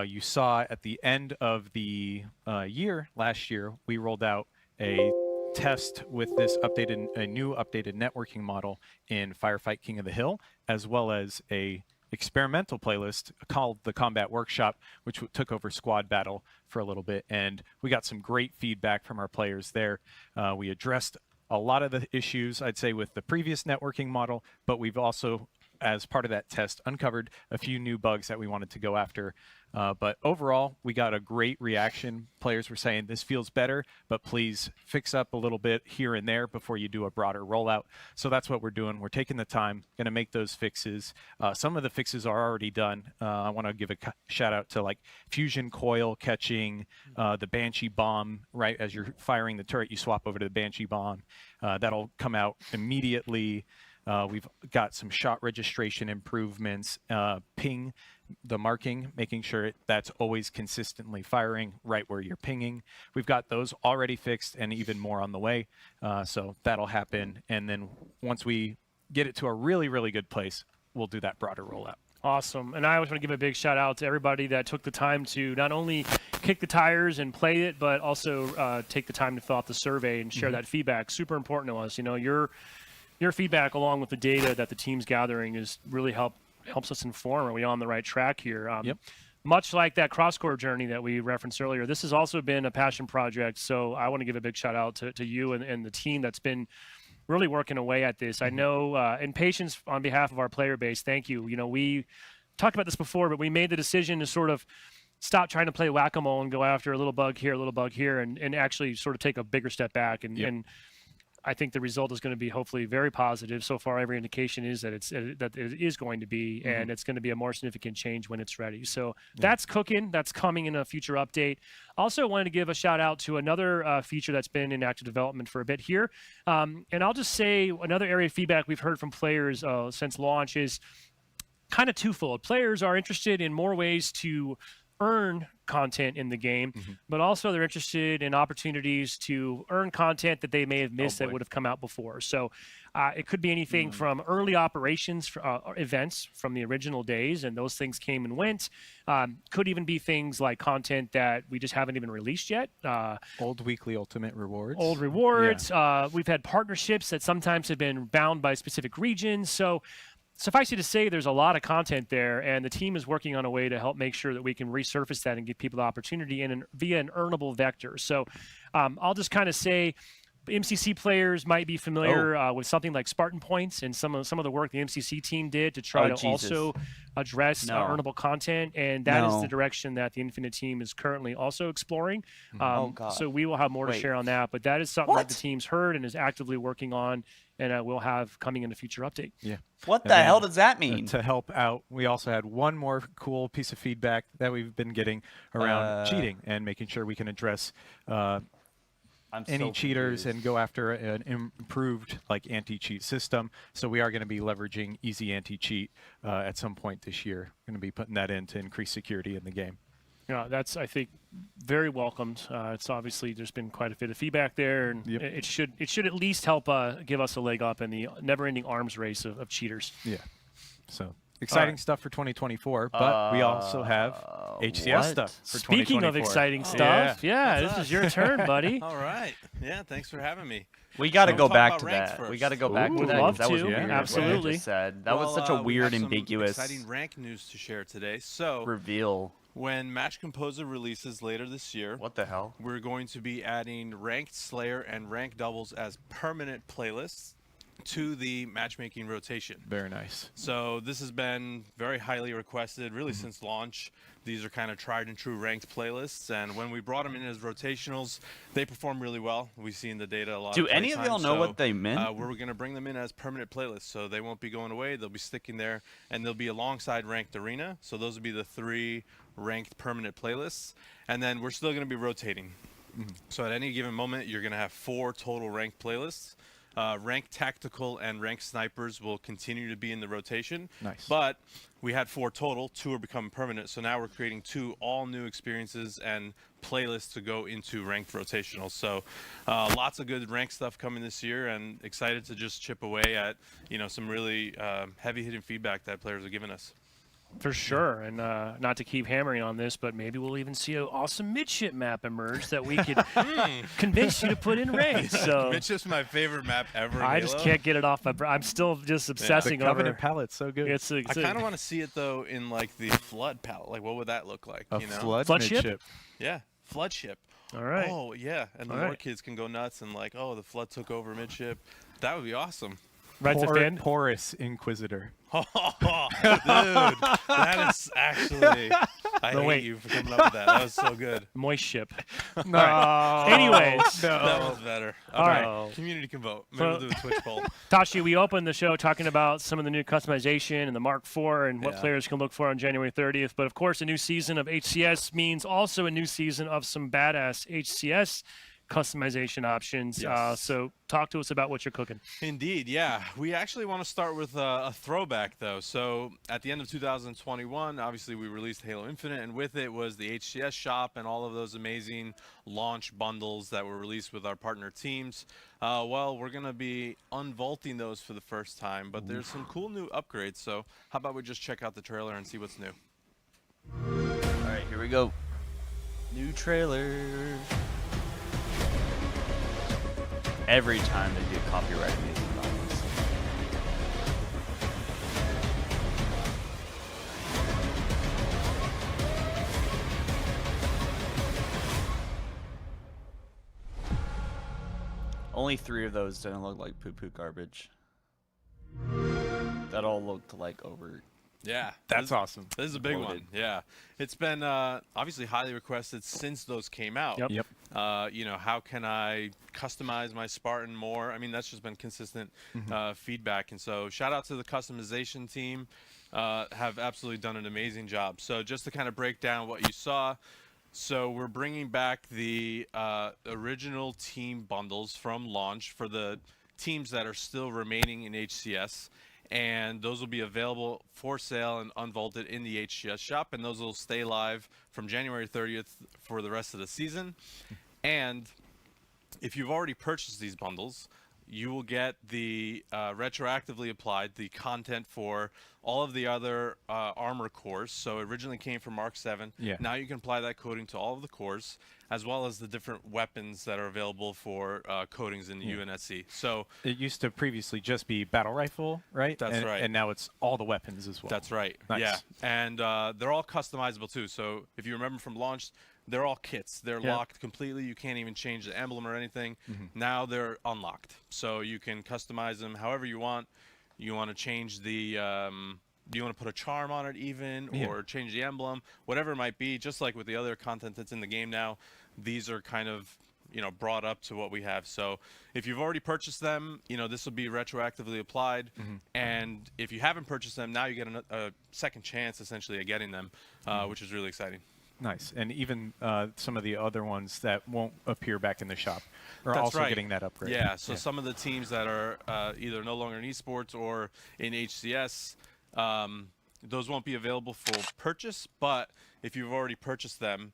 you saw at the end of the year, last year, we rolled out a test with this a new updated networking model in Firefight King of the Hill, as well as a experimental playlist called the Combat Workshop, which took over Squad Battle for a little bit, and we got some great feedback from our players there. We addressed a lot of the issues, I'd say, with the previous networking model, but we've also, as part of that test, uncovered a few new bugs that we wanted to go after. But overall, we got a great reaction. Players were saying, this feels better, but please fix up a little bit here and there before you do a broader rollout. So that's what we're doing. We're taking the time, going to make those fixes. Some of the fixes are already done. I want to give a shout out to like Fusion Coil catching, the Banshee Bomb, right? As you're firing the turret, you swap over to the Banshee Bomb. That'll come out immediately. We've got some shot registration improvements, ping, the marking, making sure that's always consistently firing right where you're pinging. We've got those already fixed and even more on the way. So that'll happen. And then once we get it to a really, really good place, we'll do that broader rollout. Awesome. And I always want to give a big shout out to everybody that took the time to not only kick the tires and play it, but also take the time to fill out the survey and share that feedback. Super important to us. You know, your feedback along with the data that the team's gathering is really helps us inform, are we on the right track here? Yep. Much like that cross-core journey that we referenced earlier, this has also been a passion project. So I want to give a big shout out to you and the team that's been really working away at this. I know, and patience on behalf of our player base, thank you. You know, we talked about this before, but we made the decision to sort of stop trying to play whack-a-mole and go after a little bug here, and actually sort of take a bigger step back. And I think the result is going to be hopefully very positive. So far, every indication is that it is going to be, and it's going to be a more significant change when it's ready. So that's cooking. That's coming in a future update. Also wanted to give a shout out to another feature that's been in active development for a bit here. And I'll just say another area of feedback we've heard from players since launch is kind of twofold. Players are interested in more ways to earn content in the game, but also they're interested in opportunities to earn content that they may have missed that would have come out before. So it could be anything from early operations events from the original days, and those things came and went. Could even be things like content that we just haven't even released yet. Old weekly ultimate rewards. Old rewards. We've had partnerships that sometimes have been bound by specific regions. So suffice it to say, there's a lot of content there, and the team is working on a way to help make sure that we can resurface that and give people the opportunity via an earnable vector. So I'll just kind of say MCC players might be familiar with something like Spartan points and some of the work the MCC team did to try to also address earnable content, and that is the direction that the Infinite team is currently also exploring. So we will have more to share on that, but that is something that the team's heard and is actively working on, and we'll have coming in a future update. Yeah. What the hell does that mean? To help out, we also had one more cool piece of feedback that we've been getting around cheating and making sure we can address any cheaters and go after an improved anti-cheat system. So we are going to be leveraging easy anti-cheat at some point this year. Going to be putting that in to increase security in the game. Yeah, that's, I think, very welcomed. It's obviously there's been quite a bit of feedback there, and it should at least help give us a leg up in the never-ending arms race of cheaters. Yeah. So exciting stuff for 2024, but we also have HCS stuff for 2024. Speaking of exciting stuff, this is your turn, buddy. All right. Yeah, thanks for having me. We got to go back to ranks that. first. We got to go back to Would that. love That was to. weird. Absolutely. What you just said. That was such a weird, we have ambiguous some exciting rank news to share today. So reveal. when Match Composer releases later this year, What the hell? we're going to be adding Ranked Slayer and Ranked Doubles as permanent playlists to the matchmaking rotation. Very nice. So this has been very highly requested, really since launch. These are kind of tried and true ranked playlists, and when we brought them in as rotationals, they perform really well. We've seen the data a lot. Do any of y'all know what they meant? We're going to bring them in as permanent playlists, so they won't be going away. They'll be sticking there, and they'll be alongside Ranked Arena. So those will be the 3 ranked permanent playlists, and then we're still going to be rotating. So at any given moment, you're going to have 4 total ranked playlists. Ranked Tactical and Ranked Snipers will continue to be in the rotation. Nice. But we had 4 total, 2 are becoming permanent, so now we're creating 2 all new experiences and playlists to go into ranked rotational. So lots of good ranked stuff coming this year, and excited to just chip away at some really heavy hitting feedback that players are giving us. For sure, and not to keep hammering on this, but maybe we'll even see an awesome midship map emerge that we could convince you to put in ranks. So Midship's my favorite map ever. I just can't get it off my brain. I'm still just obsessing The over. Covenant palette's so good. It's I kind of want to see it though in the Flood palette. Like, what would that look like? a flood Floodship? midship. Yeah, Flood ship. All right. Oh yeah, and the All more right. kids can go nuts and the Flood took over midship. That would be awesome. Right to fin. Porous Inquisitor. Oh, dude, that is actually. I hate you for coming up with that. That was so good. Moist ship. No. Anyways, That was better. Okay. All right. Community can vote. Maybe we'll do a Twitch poll. Tashi, we opened the show talking about some of the new customization and the Mark IV and what Yeah. players can look for on January 30th. But of course, a new season of HCS means also a new season of some badass HCS customization options. Yes. So talk to us about what you're cooking. Indeed, yeah. We actually want to start with a throwback, though. So at the end of 2021, obviously we released Halo Infinite, and with it was the HCS shop and all of those amazing launch bundles that were released with our partner teams. Well, we're going to be unvaulting those for the first time, but there's some cool new upgrades. So how about we just check out the trailer and see what's new? All right, here we go. New trailer. Every time they do copyright music on this. Only 3 of those didn't look like poo-poo garbage. That all looked like over. Yeah. That's awesome. This is a big one. Loaded. Yeah. It's been obviously highly requested since those came out. Yep. How can I customize my Spartan more? I mean, that's just been consistent feedback. And so shout out to the customization team. Have absolutely done an amazing job. So just to kind of break down what you saw. So we're bringing back the original team bundles from launch for the teams that are still remaining in HCS. And those will be available for sale and unvaulted in the HCS shop, and those will stay live from January 30th for the rest of the season. And if you've already purchased these bundles, you will get the retroactively applied the content for all of the other armor cores. So it originally came from Mark 7. Yeah. Now you can apply that coding to all of the cores, as well as the different weapons that are available for codings in the UNSC. So It used to previously just be battle rifle, right? That's right. And now it's all the weapons as well. that's right. Nice. Yeah. And they're all customizable too. So if you remember from launch, they're all kits. They're Yeah. locked completely. You can't even change the emblem or anything. Now they're unlocked, so you can customize them however you want. You want to change the do you want to put a charm on it even, or change the emblem, whatever it might be. Just like with the other content that's in the game now, these are kind of brought up to what we have. So if you've already purchased them, this will be retroactively applied. And if you haven't purchased them, now you get a second chance essentially at getting them, which is really exciting. Nice. And even some of the other ones that won't appear back in the shop are That's also right. getting that upgrade. Yeah, so some of the teams that are either no longer in esports or in HCS, those won't be available for purchase, but if you've already purchased them,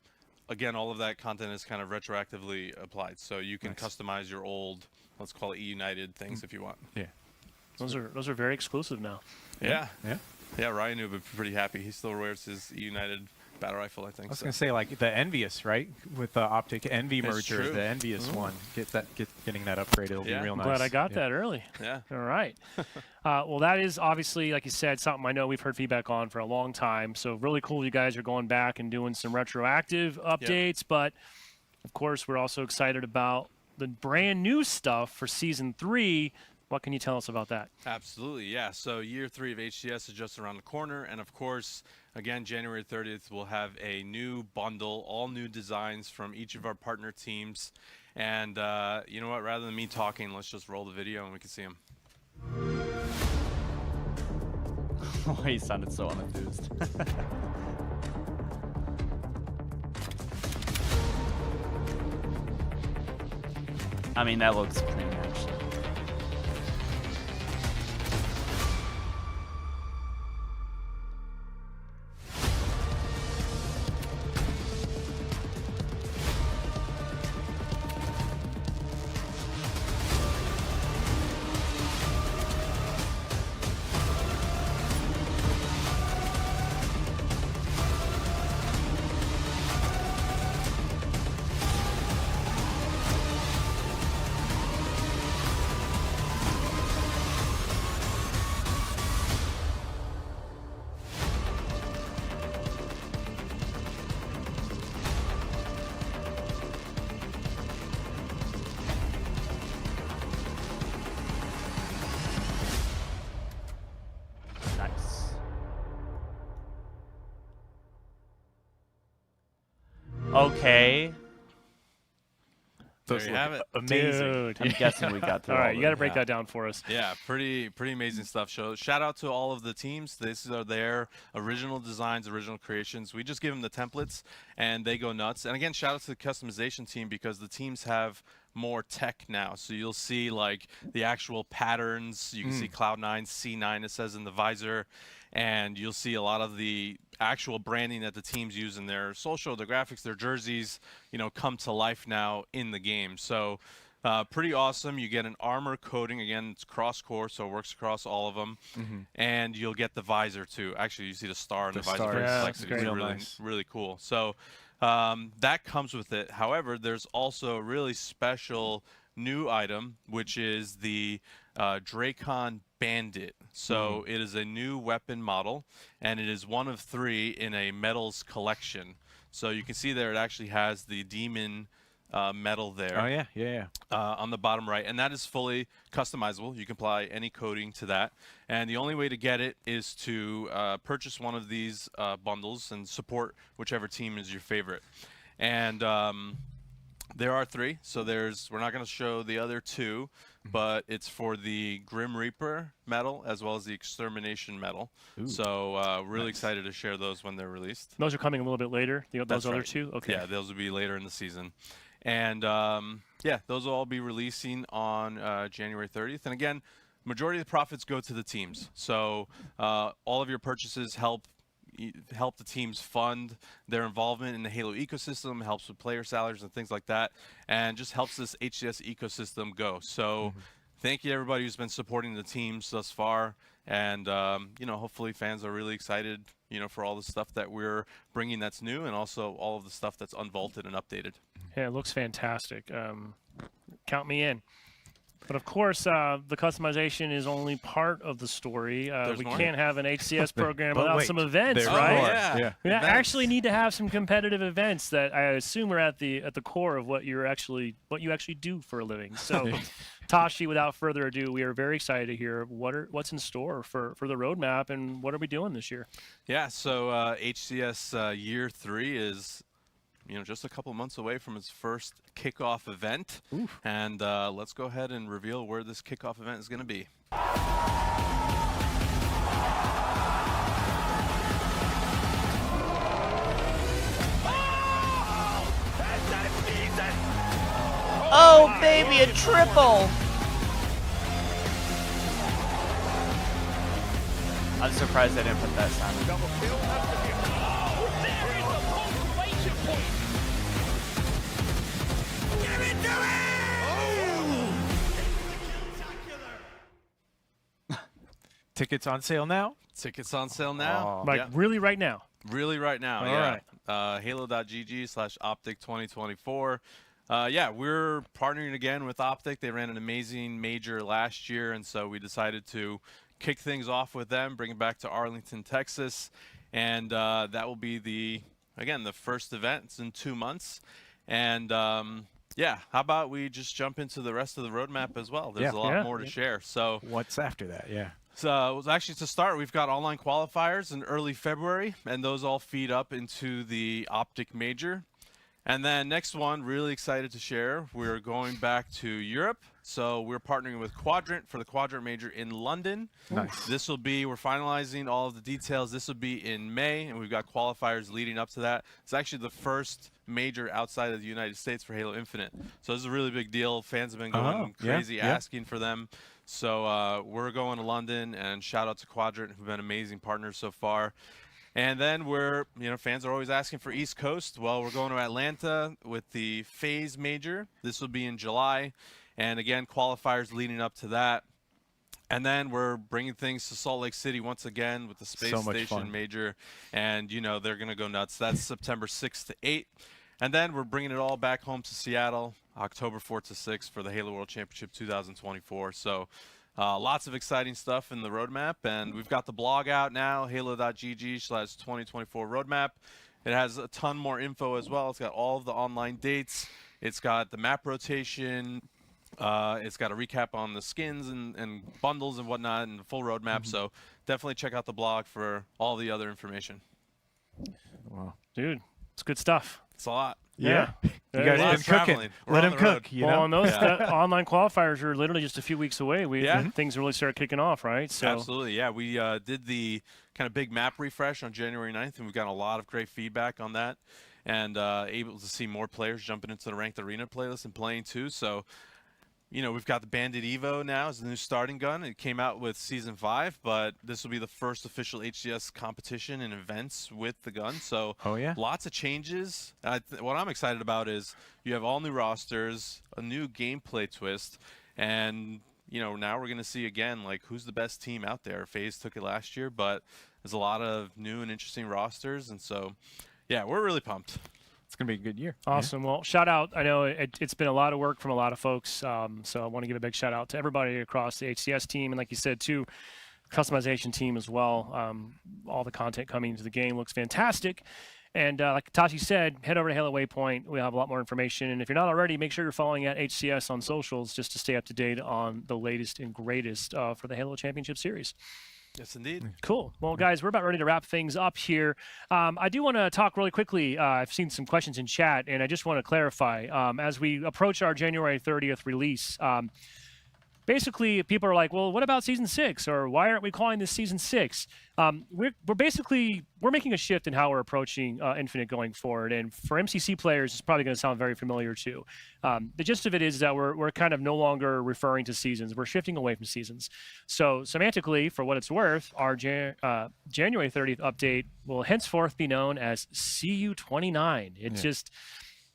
again, all of that content is kind of retroactively applied. So you can customize your old, let's call it E-United things if you want. Yeah. Those are very exclusive now. Yeah. Yeah. Yeah, Ryan would be pretty happy. He still wears his E-United battle rifle, I think. I was so. going to say, like, the Envious, right? With the Optic Envy It's merger, true. the Envious one. Getting that upgrade, it'll be Yeah. real nice. Glad I got Yeah. that early. Yeah. All right. Well, that is obviously, like you said, something I know we've heard feedback on for a long time. So really cool you guys are going back and doing some retroactive updates. But, of course, we're also excited about the brand new stuff for Season 3. What can you tell us about that? Absolutely, yeah. So year 3 of HCS is just around the corner. And, of course, again, January 30th, we'll have a new bundle, all new designs from each of our partner teams. And you know what? Rather than me talking, let's just roll the video and we can see them. Oh, he sounded so unenthused. I mean, that looks clean, actually. Nice. Okay. Those There you look have it. amazing. Dude. I'm guessing we got through All right, of you got to it, break yeah. that down for us. Yeah, pretty amazing stuff. So shout out to all of the teams. These are their original designs, original creations. We just give them the templates and they go nuts. And again, shout out to the customization team because the teams have more tech now. So you'll see like the actual patterns. You can see Cloud9, C9 it says in the visor. And you'll see a lot of the actual branding that the teams use in their social, their graphics, their jerseys, come to life now in the game. So pretty awesome. You get an armor coating. Again, it's cross-core, so it works across all of them. And you'll get the visor, too. Actually, you see the star in the visor. star Very is reflective. great. It's Real really, nice. really cool. So that comes with it. However, there's also a really special new item, which is the Dracon Bandit. So it is a new weapon model, and it is one of 3 in a medals collection. So you can see there it actually has the demon medal there. Oh, yeah. On the bottom right, and that is fully customizable. You can apply any coding to that, and the only way to get it is to purchase one of these bundles and support whichever team is your favorite. And there are 3, so we're not going to show the other 2, but it's for the Grim Reaper medal as well as the Extermination medal. So really excited to share those when they're released. Those are coming a little bit later. Those That's other right. 2? Okay. Yeah, those will be later in the season. And yeah, those will all be releasing on January 30th. And again, majority of the profits go to the teams. So all of your purchases help the teams fund their involvement in the Halo ecosystem, helps with player salaries and things like that, and just helps this HCS ecosystem go. So thank you to everybody who's been supporting the teams thus far. And, hopefully fans are really excited, for all the stuff that we're bringing that's new and also all of the stuff that's unvaulted and updated. Yeah, it looks fantastic. Count me in. But of course, the customization is only part of the story. We more. can't have an HCS program But without wait, some events, there's right? more. Yeah. We Events. actually need to have some competitive events that I assume are at the core of what you actually do for a living. So, Tashi, without further ado, we are very excited to hear what's in store for the roadmap and what are we doing this year. Yeah, so HCS Year 3 is, just a couple months away from its first kickoff event. Oof. And let's go ahead and reveal where this kickoff event is going to be. Oh, baby, a triple! I'm surprised they didn't put that sound. Tickets on sale now. Tickets on sale now. Like Yeah, really right now. really right now. All yeah. right. Halo.gg/Optic 2024. Yeah, we're partnering again with Optic. They ran an amazing major last year, and so we decided to kick things off with them, bring it back to Arlington, Texas, and that will be the first event. It's in 2 months, and yeah, how about we just jump into the rest of the roadmap as well? There's Yeah. a lot Yeah. more to share. So. What's after that? Yeah. So actually, to start, we've got online qualifiers in early February, and those all feed up into the Optic Major. And then next one, really excited to share, we're going back to Europe. So we're partnering with Quadrant for the Quadrant Major in London. Nice. We're finalizing all of the details. This will be in May, and we've got qualifiers leading up to that. It's actually the first major outside of the United States for Halo Infinite. So this is a really big deal. Fans have been going crazy asking for them. So we're going to London, and shout out to Quadrant, who've been amazing partners so far. And then fans are always asking for East Coast. Well, we're going to Atlanta with the Phase Major. This will be in July. And again, qualifiers leading up to that. And then we're bringing things to Salt Lake City once again with the Space So much Station fun. Major. And, they're going to go nuts. That's September 6th to 8th. And then we're bringing it all back home to Seattle, October 4th to 6th for the Halo World Championship 2024. So lots of exciting stuff in the roadmap. And we've got the blog out now, halo.gg/2024 roadmap. It has a ton more info as well. It's got all of the online dates. It's got the map rotation. It's got a recap on the skins and bundles and whatnot and the full roadmap. So definitely check out the blog for all the other information. Wow. Dude, it's good stuff. It's a lot. Yeah. You Yeah, got a lot him of cooking. traveling. We're Let on him the road. cook. You Well, know. and those Yeah. online qualifiers are literally just a few weeks away. Yeah. Things really start kicking off, right? So Absolutely, yeah. We did the kind of big map refresh on January 9th, and we've got a lot of great feedback on that, and able to see more players jumping into the Ranked Arena playlist and playing too. So, we've got the Bandit Evo now as the new starting gun. It came out with Season 5, but this will be the first official HCS competition and events with the gun. So Oh, yeah? lots of changes. What I'm excited about is you have all new rosters, a new gameplay twist, and now we're going to see again, like, who's the best team out there. FaZe took it last year, but there's a lot of new and interesting rosters. And so, yeah, we're really pumped. It's going to be a good year. awesome. Well, shout out. I know it's been a lot of work from a lot of folks. So I want to give a big shout out to everybody across the HCS team. And like you said, too, customization team as well. All the content coming into the game looks fantastic. And like Tashi said, head over to Halo Waypoint. We have a lot more information. And if you're not already, make sure you're following at HCS on socials just to stay up to date on the latest and greatest for the Halo Championship Series. Yes, indeed. Cool. Well, guys, we're about ready to wrap things up here. I do want to talk really quickly. I've seen some questions in chat, and I just want to clarify. As we approach our January 30th release, basically, people are like, well, what about Season 6? Or why aren't we calling this Season 6? We're making a shift in how we're approaching Infinite going forward. And for MCC players, it's probably going to sound very familiar too. The gist of it is that we're kind of no longer referring to seasons. We're shifting away from seasons. So semantically, for what it's worth, our January 30th update will henceforth be known as CU29. It just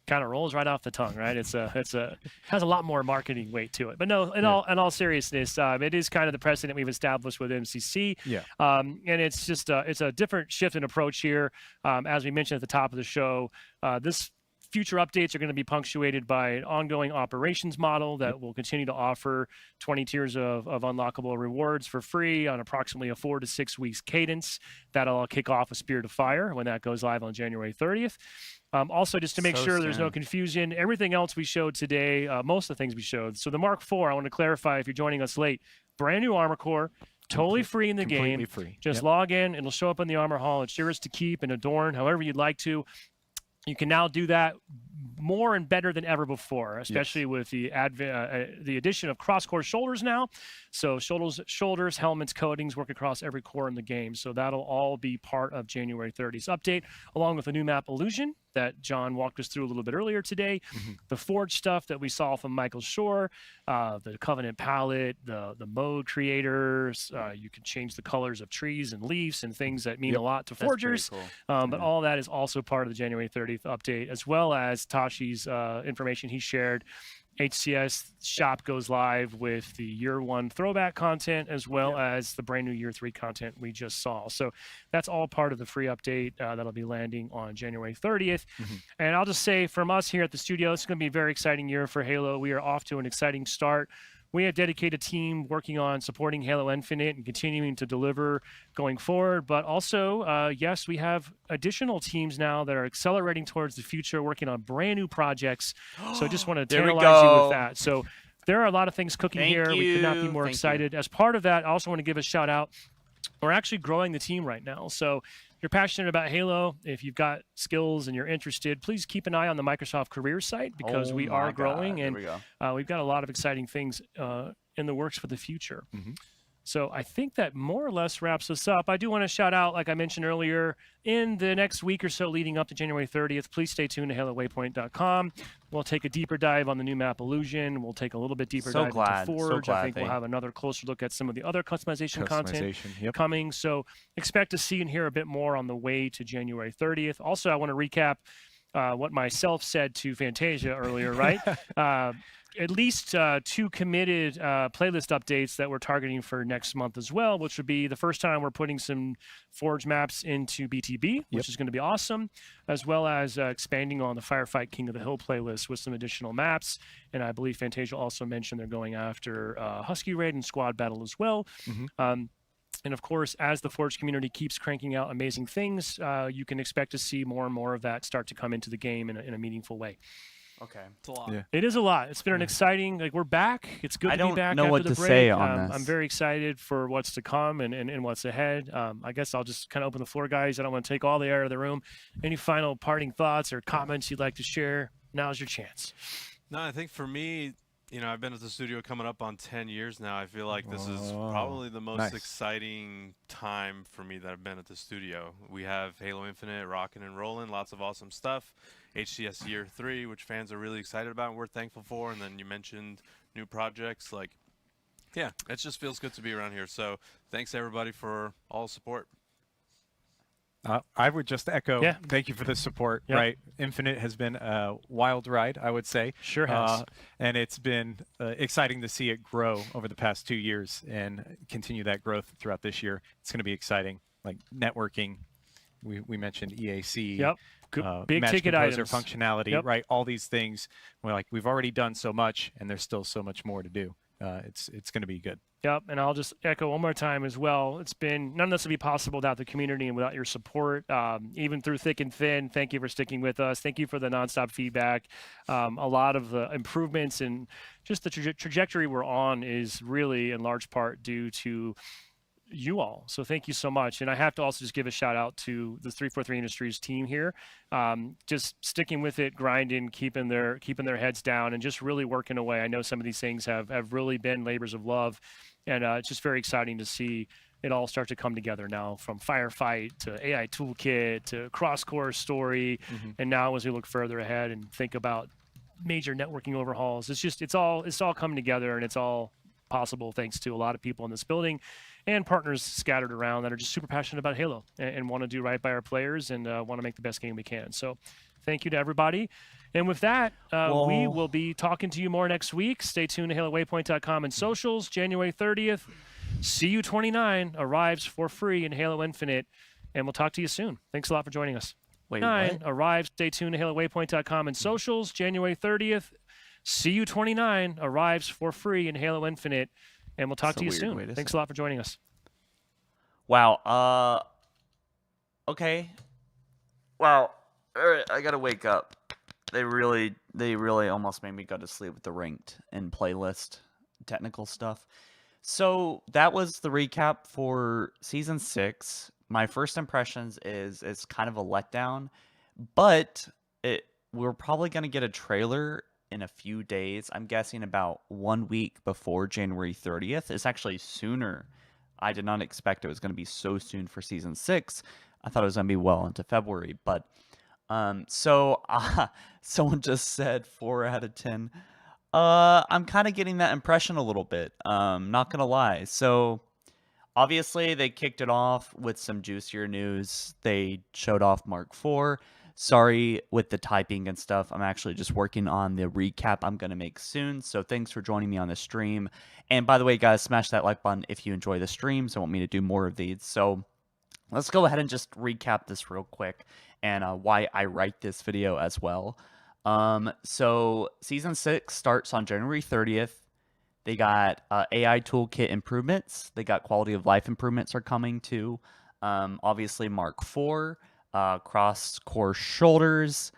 kind of rolls right off the tongue, right? It has a lot more marketing weight to it. But no, in all seriousness, it is kind of the precedent we've established with MCC. Yeah. And it's just it's a different shift in approach here. As we mentioned at the top of the show, this future updates are going to be punctuated by an ongoing operations model that will continue to offer 20 tiers of unlockable rewards for free on approximately a 4 to 6 weeks cadence. That'll kick off with Spirit of Fire when that goes live on January 30th. Also, just to make sure there's no confusion, everything else we showed today, most of the things we showed. So the Mark IV, I want to clarify if you're joining us late, brand new Armor Core, totally free in the game. Free. Just log in, it'll show up in the Armor Hall. It's yours to keep and adorn however you'd like to. You can now do that more and better than ever before, especially with the addition of cross-core shoulders now. So shoulders, helmets, coatings work across every core in the game. So that'll all be part of January 30's update, along with the new map Illusion that John walked us through a little bit earlier today, the Forge stuff that we saw from Michael Shore, the Covenant palette, the mode creators. You can change the colors of trees and leaves and things that mean a lot to Forgers. Cool. But all that is also part of the January 30th update, as well as Tashi's information he shared. HCS shop goes live with the year 1 throwback content as well as the brand new year 3 content we just saw. So that's all part of the free update that'll be landing on January 30th. And I'll just say from us here at the studio, it's going to be a very exciting year for Halo. We are off to an exciting start. We have a dedicated team working on supporting Halo Infinite and continuing to deliver going forward. But also, yes, we have additional teams now that are accelerating towards the future, working on brand new projects. So I just want to tantalize you with that. So there are a lot of things cooking here. We could not be more excited. As part of that, I also want to give a shout out. We're actually growing the team right now. So if you're passionate about Halo, if you've got skills and you're interested, please keep an eye on the Microsoft careers site because we are growing and we've got a lot of exciting things in the works for the future. So I think that more or less wraps us up. I do want to shout out, like I mentioned earlier, in the next week or so leading up to January 30th, please stay tuned to HaloWaypoint.com. We'll take a deeper dive on the new map Illusion. We'll take a little bit deeper dive into Forge. I think we'll have another closer look at some of the other customization content coming. So expect to see and hear a bit more on the way to January 30th. Also, I want to recap what myself said to Fantasia earlier, right? At least 2 committed playlist updates that we're targeting for next month as well, which would be the first time we're putting some Forge maps into BTB, which is going to be awesome, as well as expanding on the Firefight King of the Hill playlist with some additional maps. And I believe Fantasia also mentioned they're going after Husky Raid and Squad Battle as well. And of course, as the Forge community keeps cranking out amazing things, you can expect to see more and more of that start to come into the game in a meaningful way. Okay, it's a lot. It is a lot. It's been an exciting. We're back. It's good to be back. I don't know what after the to break. say on this. I'm very excited for what's to come and what's ahead. I guess I'll just kind of open the floor, guys. I don't want to take all the air of the room. Any final parting thoughts or comments you'd like to share? Now's your chance. No, I think for me, I've been at the studio coming up on 10 years now. I feel like this is probably the most exciting time for me that I've been at the studio. We have Halo Infinite rocking and rolling, lots of awesome stuff. HCS Year 3, which fans are really excited about and we're thankful for. And then you mentioned new projects. It just feels good to be around here. So thanks, everybody, for all the support. I would just echo, thank you for the support, right? Infinite has been a wild ride, I would say. Sure has. And it's been exciting to see it grow over the past 2 years and continue that growth throughout this year. It's going to be exciting, like networking. We mentioned EAC. Big ticket items, functionality, right? All these things. We've already done so much, and there's still so much more to do. It's going to be good. And I'll just echo one more time as well. It's been none of this would be possible without the community and without your support, even through thick and thin. Thank you for sticking with us. Thank you for the nonstop feedback. A lot of the improvements and just the trajectory we're on is really in large part due to you all. So thank you so much. And I have to also just give a shout out to the 343 Industries team here. Just sticking with it, grinding, keeping their heads down and just really working away. I know some of these things have really been labors of love, and it's just very exciting to see it all start to come together now, from Firefight to AI Toolkit to cross-core story. And now as we look further ahead and think about major networking overhauls, it's all coming together, and it's all possible thanks to a lot of people in this building and partners scattered around that are just super passionate about Halo and want to do right by our players and want to make the best game we can. So thank you to everybody. And with that, we will be talking to you more next week. Stay tuned to HaloWaypoint.com and socials. January 30th, CU29 arrives for free in Halo Infinite, and we'll talk to you soon. Thanks a lot for joining us. Wait, 9 what? arrives. Stay tuned to HaloWaypoint.com and socials. January 30th, CU29 arrives for free in Halo Infinite, and we'll talk That's a to you weird way soon. to Thanks say a lot for joining us. Wow. Okay. Wow. All right, I gotta wake up. They really almost made me go to sleep with the ranked and playlist technical stuff. So that was the recap for season 6. My first impressions is it's kind of a letdown, but we're probably gonna get a trailer in a few days. I'm guessing about 1 week before January 30th. It's actually sooner. I did not expect it was going to be so soon for season 6. I thought it was going to be well into February, but someone just said 4 out of 10. I'm kind of getting that impression a little bit. Not gonna lie. So obviously they kicked it off with some juicier news. They showed off Mark IV. Sorry with the typing and stuff. I'm actually just working on the recap I'm going to make soon. So thanks for joining me on the stream. And by the way, guys, smash that like button if you enjoy the streams and want me to do more of these. So let's go ahead and just recap this real quick and why I write this video as well. So season 6 starts on January 30th. They got AI toolkit improvements. They got quality of life improvements are coming too. Obviously, Mark IV, cross core shoulders.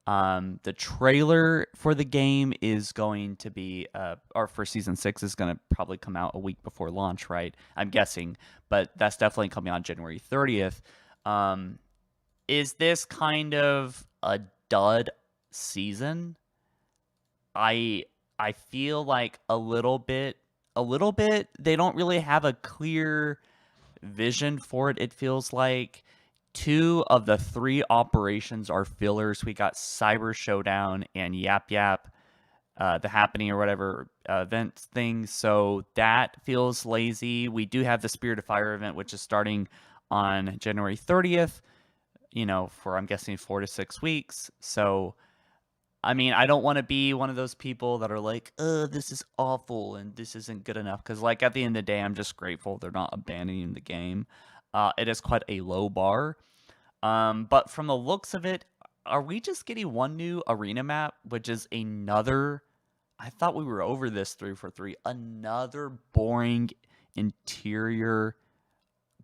The trailer for the game is going to be, or for season 6 is going to probably come out a week before launch, right? I'm guessing, but that's definitely coming on January 30th. Is this kind of a dud season? I feel like a little bit. They don't really have a clear vision for it. It feels like 2 of the 3 operations are fillers. We got Cyber Showdown and Yap Yap, the Happening or whatever event thing. So that feels lazy. We do have the Spirit of Fire event, which is starting on January 30th. For I'm guessing 4 to 6 weeks. So I mean, I don't want to be one of those people that are like, this is awful and this isn't good enough. Because, like, at the end of the day, I'm just grateful they're not abandoning the game. It is quite a low bar. But from the looks of it, are we just getting one new arena map, which is another... I thought we were over this 343. Another boring interior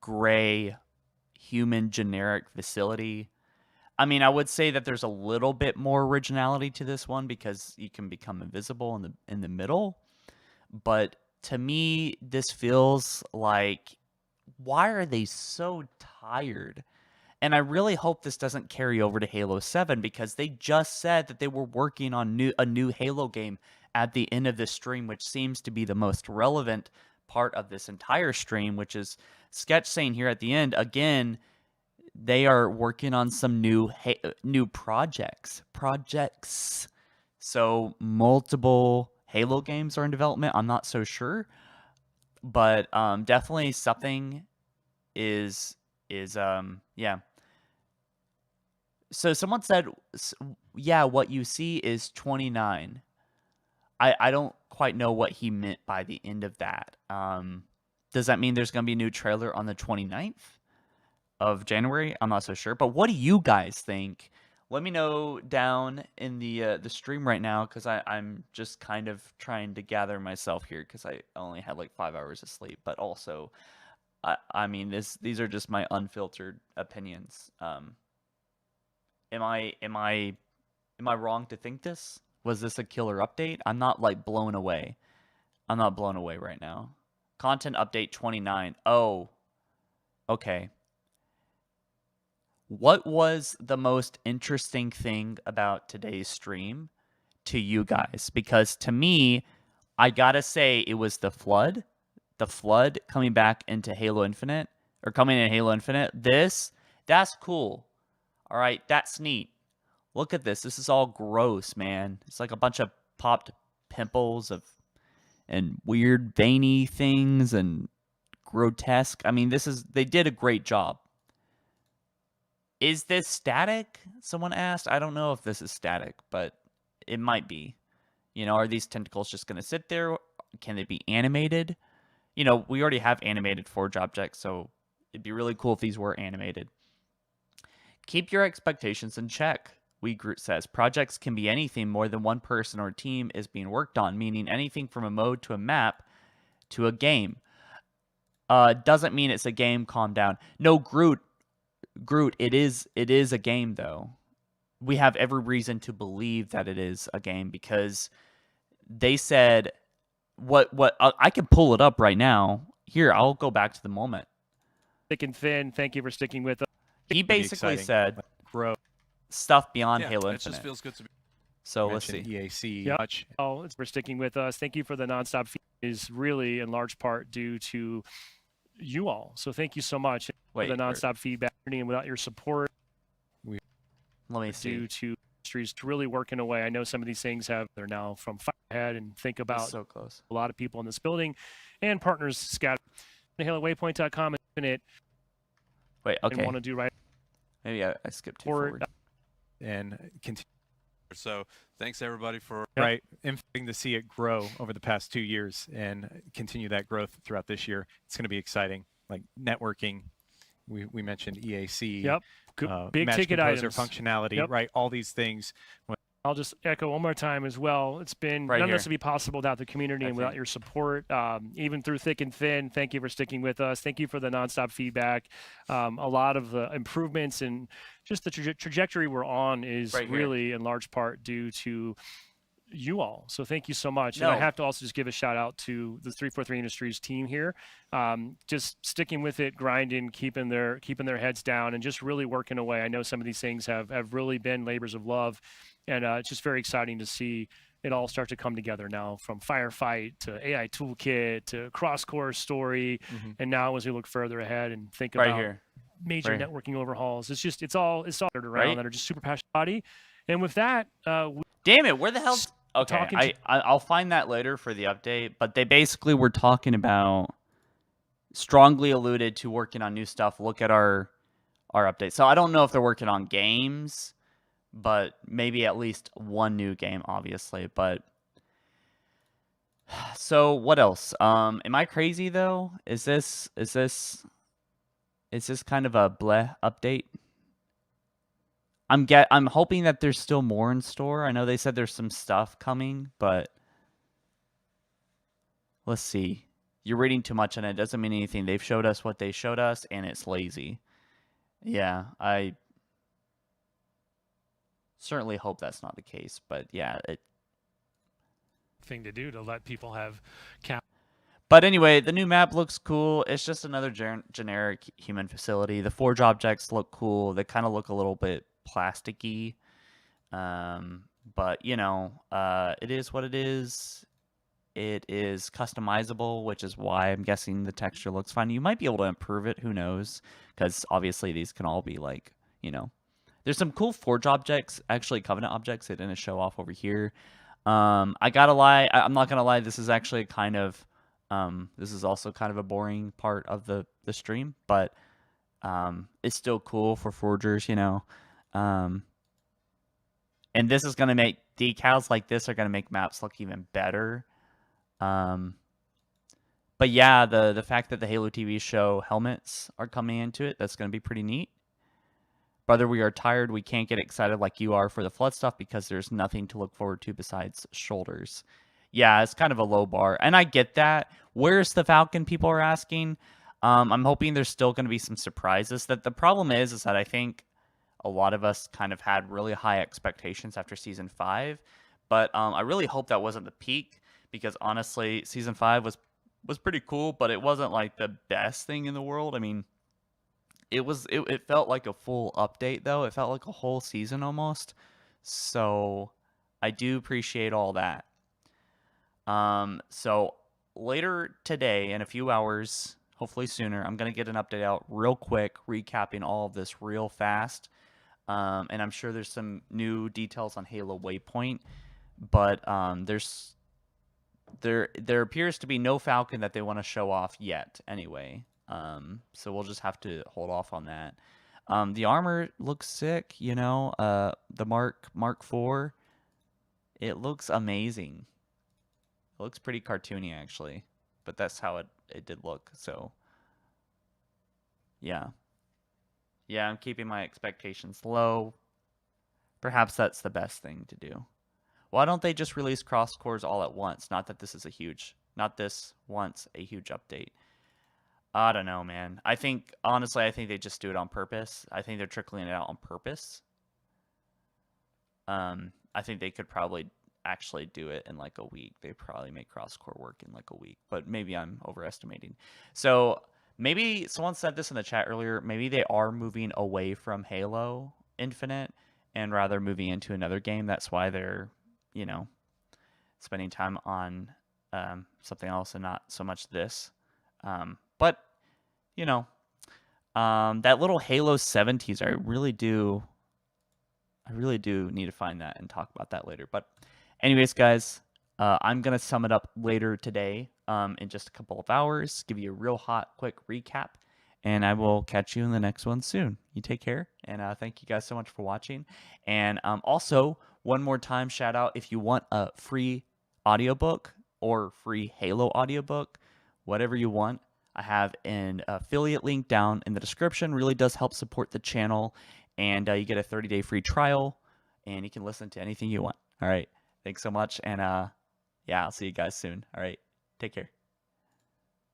gray human generic facility. I mean, I would say that there's a little bit more originality to this one because you can become invisible in the middle. But to me, this feels like, why are they so tired? And I really hope this doesn't carry over to Halo 7 because they just said that they were working on a new Halo game at the end of this stream, which seems to be the most relevant part of this entire stream, which is Sketch saying here at the end, again, they are working on some new projects. So multiple Halo games are in development. I'm not so sure, but definitely something is yeah. So someone said, yeah, what you see is 29. I don't quite know what he meant by the end of that. Does that mean there's going to be a new trailer on the 29th? Of January? I'm not so sure. But what do you guys think? Let me know down in the stream right now because I'm just kind of trying to gather myself here because I only had like 5 hours of sleep. But also, I mean, these are just my unfiltered opinions. Am I wrong to think this? Was this a killer update? I'm not like blown away. I'm not blown away right now. Content update 29. Oh, okay. What was the most interesting thing about today's stream to you guys? Because to me, I gotta say it was the flood. The flood coming back into Halo Infinite, or coming in Halo Infinite. That's cool. All right, that's neat. Look at this. This is all gross, man. It's like a bunch of popped pimples and weird veiny things and grotesque. I mean, they did a great job. Is this static? Someone asked. I don't know if this is static, but it might be. Are these tentacles just going to sit there? Can they be animated? We already have animated Forge objects, so it'd be really cool if these were animated. Keep your expectations in check. WeGroot says projects can be anything more than one person or team is being worked on, meaning anything from a mode to a map to a game. Doesn't mean it's a game. Calm down. No, Groot, it is a game though. We have every reason to believe that it is a game because they said what I can pull it up right now. Here, I'll go back to the moment. Thick and thin. Thank you for sticking with us. He basically said Grow. stuff beyond Yeah, Halo it Infinite. just feels good to be. So let's see. EAC. Yep. Much. Oh, it's for sticking with us. Thank you for the nonstop feed. Is really in large part due to you all. So thank you so much Wait, for the nonstop feedback. And without your support, let me see. due to industries really working away. I know some of these things they're now from Firehead and think about So close. a lot of people in this building and partners scattered. HaloWaypoint.com Infinite. Wait, And okay. want to do right. Maybe I skipped too Or- forward. And continue. So thanks everybody for Yep. Right. Interesting to see it grow over the past 2 years and continue that growth throughout this year. It's going to be exciting. Like networking. We mentioned EAC. Yep. Big Match ticket Composer items. functionality, Yep. right? All these things. I'll just echo one more time as well. It's been Right none here. of this would be possible without the community I and without think. your support, even through thick and thin. Thank you for sticking with us. Thank you for the nonstop feedback. A lot of the improvements and just the trajectory we're on is Right here. really in large part due to you all. So thank you so much. And I No. have to also just give a shout out to the 343 Industries team here, just sticking with it, grinding, keeping their heads down, and just really working away. I know some of these things have really been labors of love, and it's just very exciting to see it all start to come together now, from Firefight to AI Toolkit to Cross Course Story, and now as we look further ahead and think Right about here. major Right. networking overhauls, it's all around Right. that are just super passionate body. And with that, Damn it! Where the hell's okay? talking I'll find that later for the update. But they basically were talking about, strongly alluded to working on new stuff. Look at our update. So I don't know if they're working on games, but maybe at least one new game, obviously. But so what else? Am I crazy though? Is this kind of a bleh update? I'm hoping that there's still more in store. I know they said there's some stuff coming, but let's see. You're reading too much and it doesn't mean anything. They've showed us what they showed us and it's lazy. Yeah, I certainly hope that's not the case, but yeah, Thing to do to let people have But anyway, the new map looks cool. It's just another generic human facility. The forge objects look cool. They kind of look a little bit plasticky. But, you know, it is what it is. It is customizable, which is why I'm guessing the texture looks fine. You might be able to improve it. Who knows? Because obviously these can all be like, you know. There's some cool forge objects, actually Covenant objects they didn't show off over here. I gotta lie. I'm not gonna lie. This is actually kind of... this is also kind of a boring part of the stream, but it's still cool for forgers, you know. And this is going to make decals like this are going to make maps look even better. But yeah, the fact that the Halo TV show helmets are coming into it, that's going to be pretty neat. Brother, we are tired. We can't get excited like you are for the flood stuff because there's nothing to look forward to besides shoulders. Yeah, it's kind of a low bar. And I get that. Where's the Falcon, people are asking. I'm hoping there's still going to be some surprises. That the problem is that I think a lot of us kind of had really high expectations after Season 5. But I really hope that wasn't the peak. Because honestly, Season 5 was pretty cool. But it wasn't like the best thing in the world. I mean, it felt like a full update, though. It felt like a whole season almost. So I do appreciate all that. So later today, in a few hours, hopefully sooner, I'm going to get an update out real quick, recapping all of this real fast. And I'm sure there's some new details on Halo Waypoint, but there appears to be no Falcon that they want to show off yet anyway. So we'll just have to hold off on that. The armor looks sick, you know, the Mark IV, it looks amazing. It looks pretty cartoony, actually, but that's how it did look, so, yeah. Yeah, I'm keeping my expectations low. Perhaps that's the best thing to do. Why don't they just release cross cores all at once? Not that this is a huge, not this once a huge update. I don't know, man. Honestly, I think they just do it on purpose. I think they're trickling it out on purpose. I think they could probably actually do it in like a week. They probably make cross core work in like a week, but maybe I'm overestimating. So maybe someone said this in the chat earlier. Maybe they are moving away from Halo Infinite and rather moving into another game. That's why they're, you know, spending time on something else and not so much this. But you know, that little Halo 7 teaser, I really do need to find that and talk about that later. But anyways, guys, I'm gonna sum it up later today in just a couple of hours, give you a real hot, quick recap, and I will catch you in the next one soon. You take care, and thank you guys so much for watching. And also, one more time, shout out if you want a free audiobook or free Halo audiobook, whatever you want. I have an affiliate link down in the description. Really does help support the channel. And you get a 30-day free trial, and you can listen to anything you want. All right. Thanks so much. And yeah, I'll see you guys soon. All right. Take care.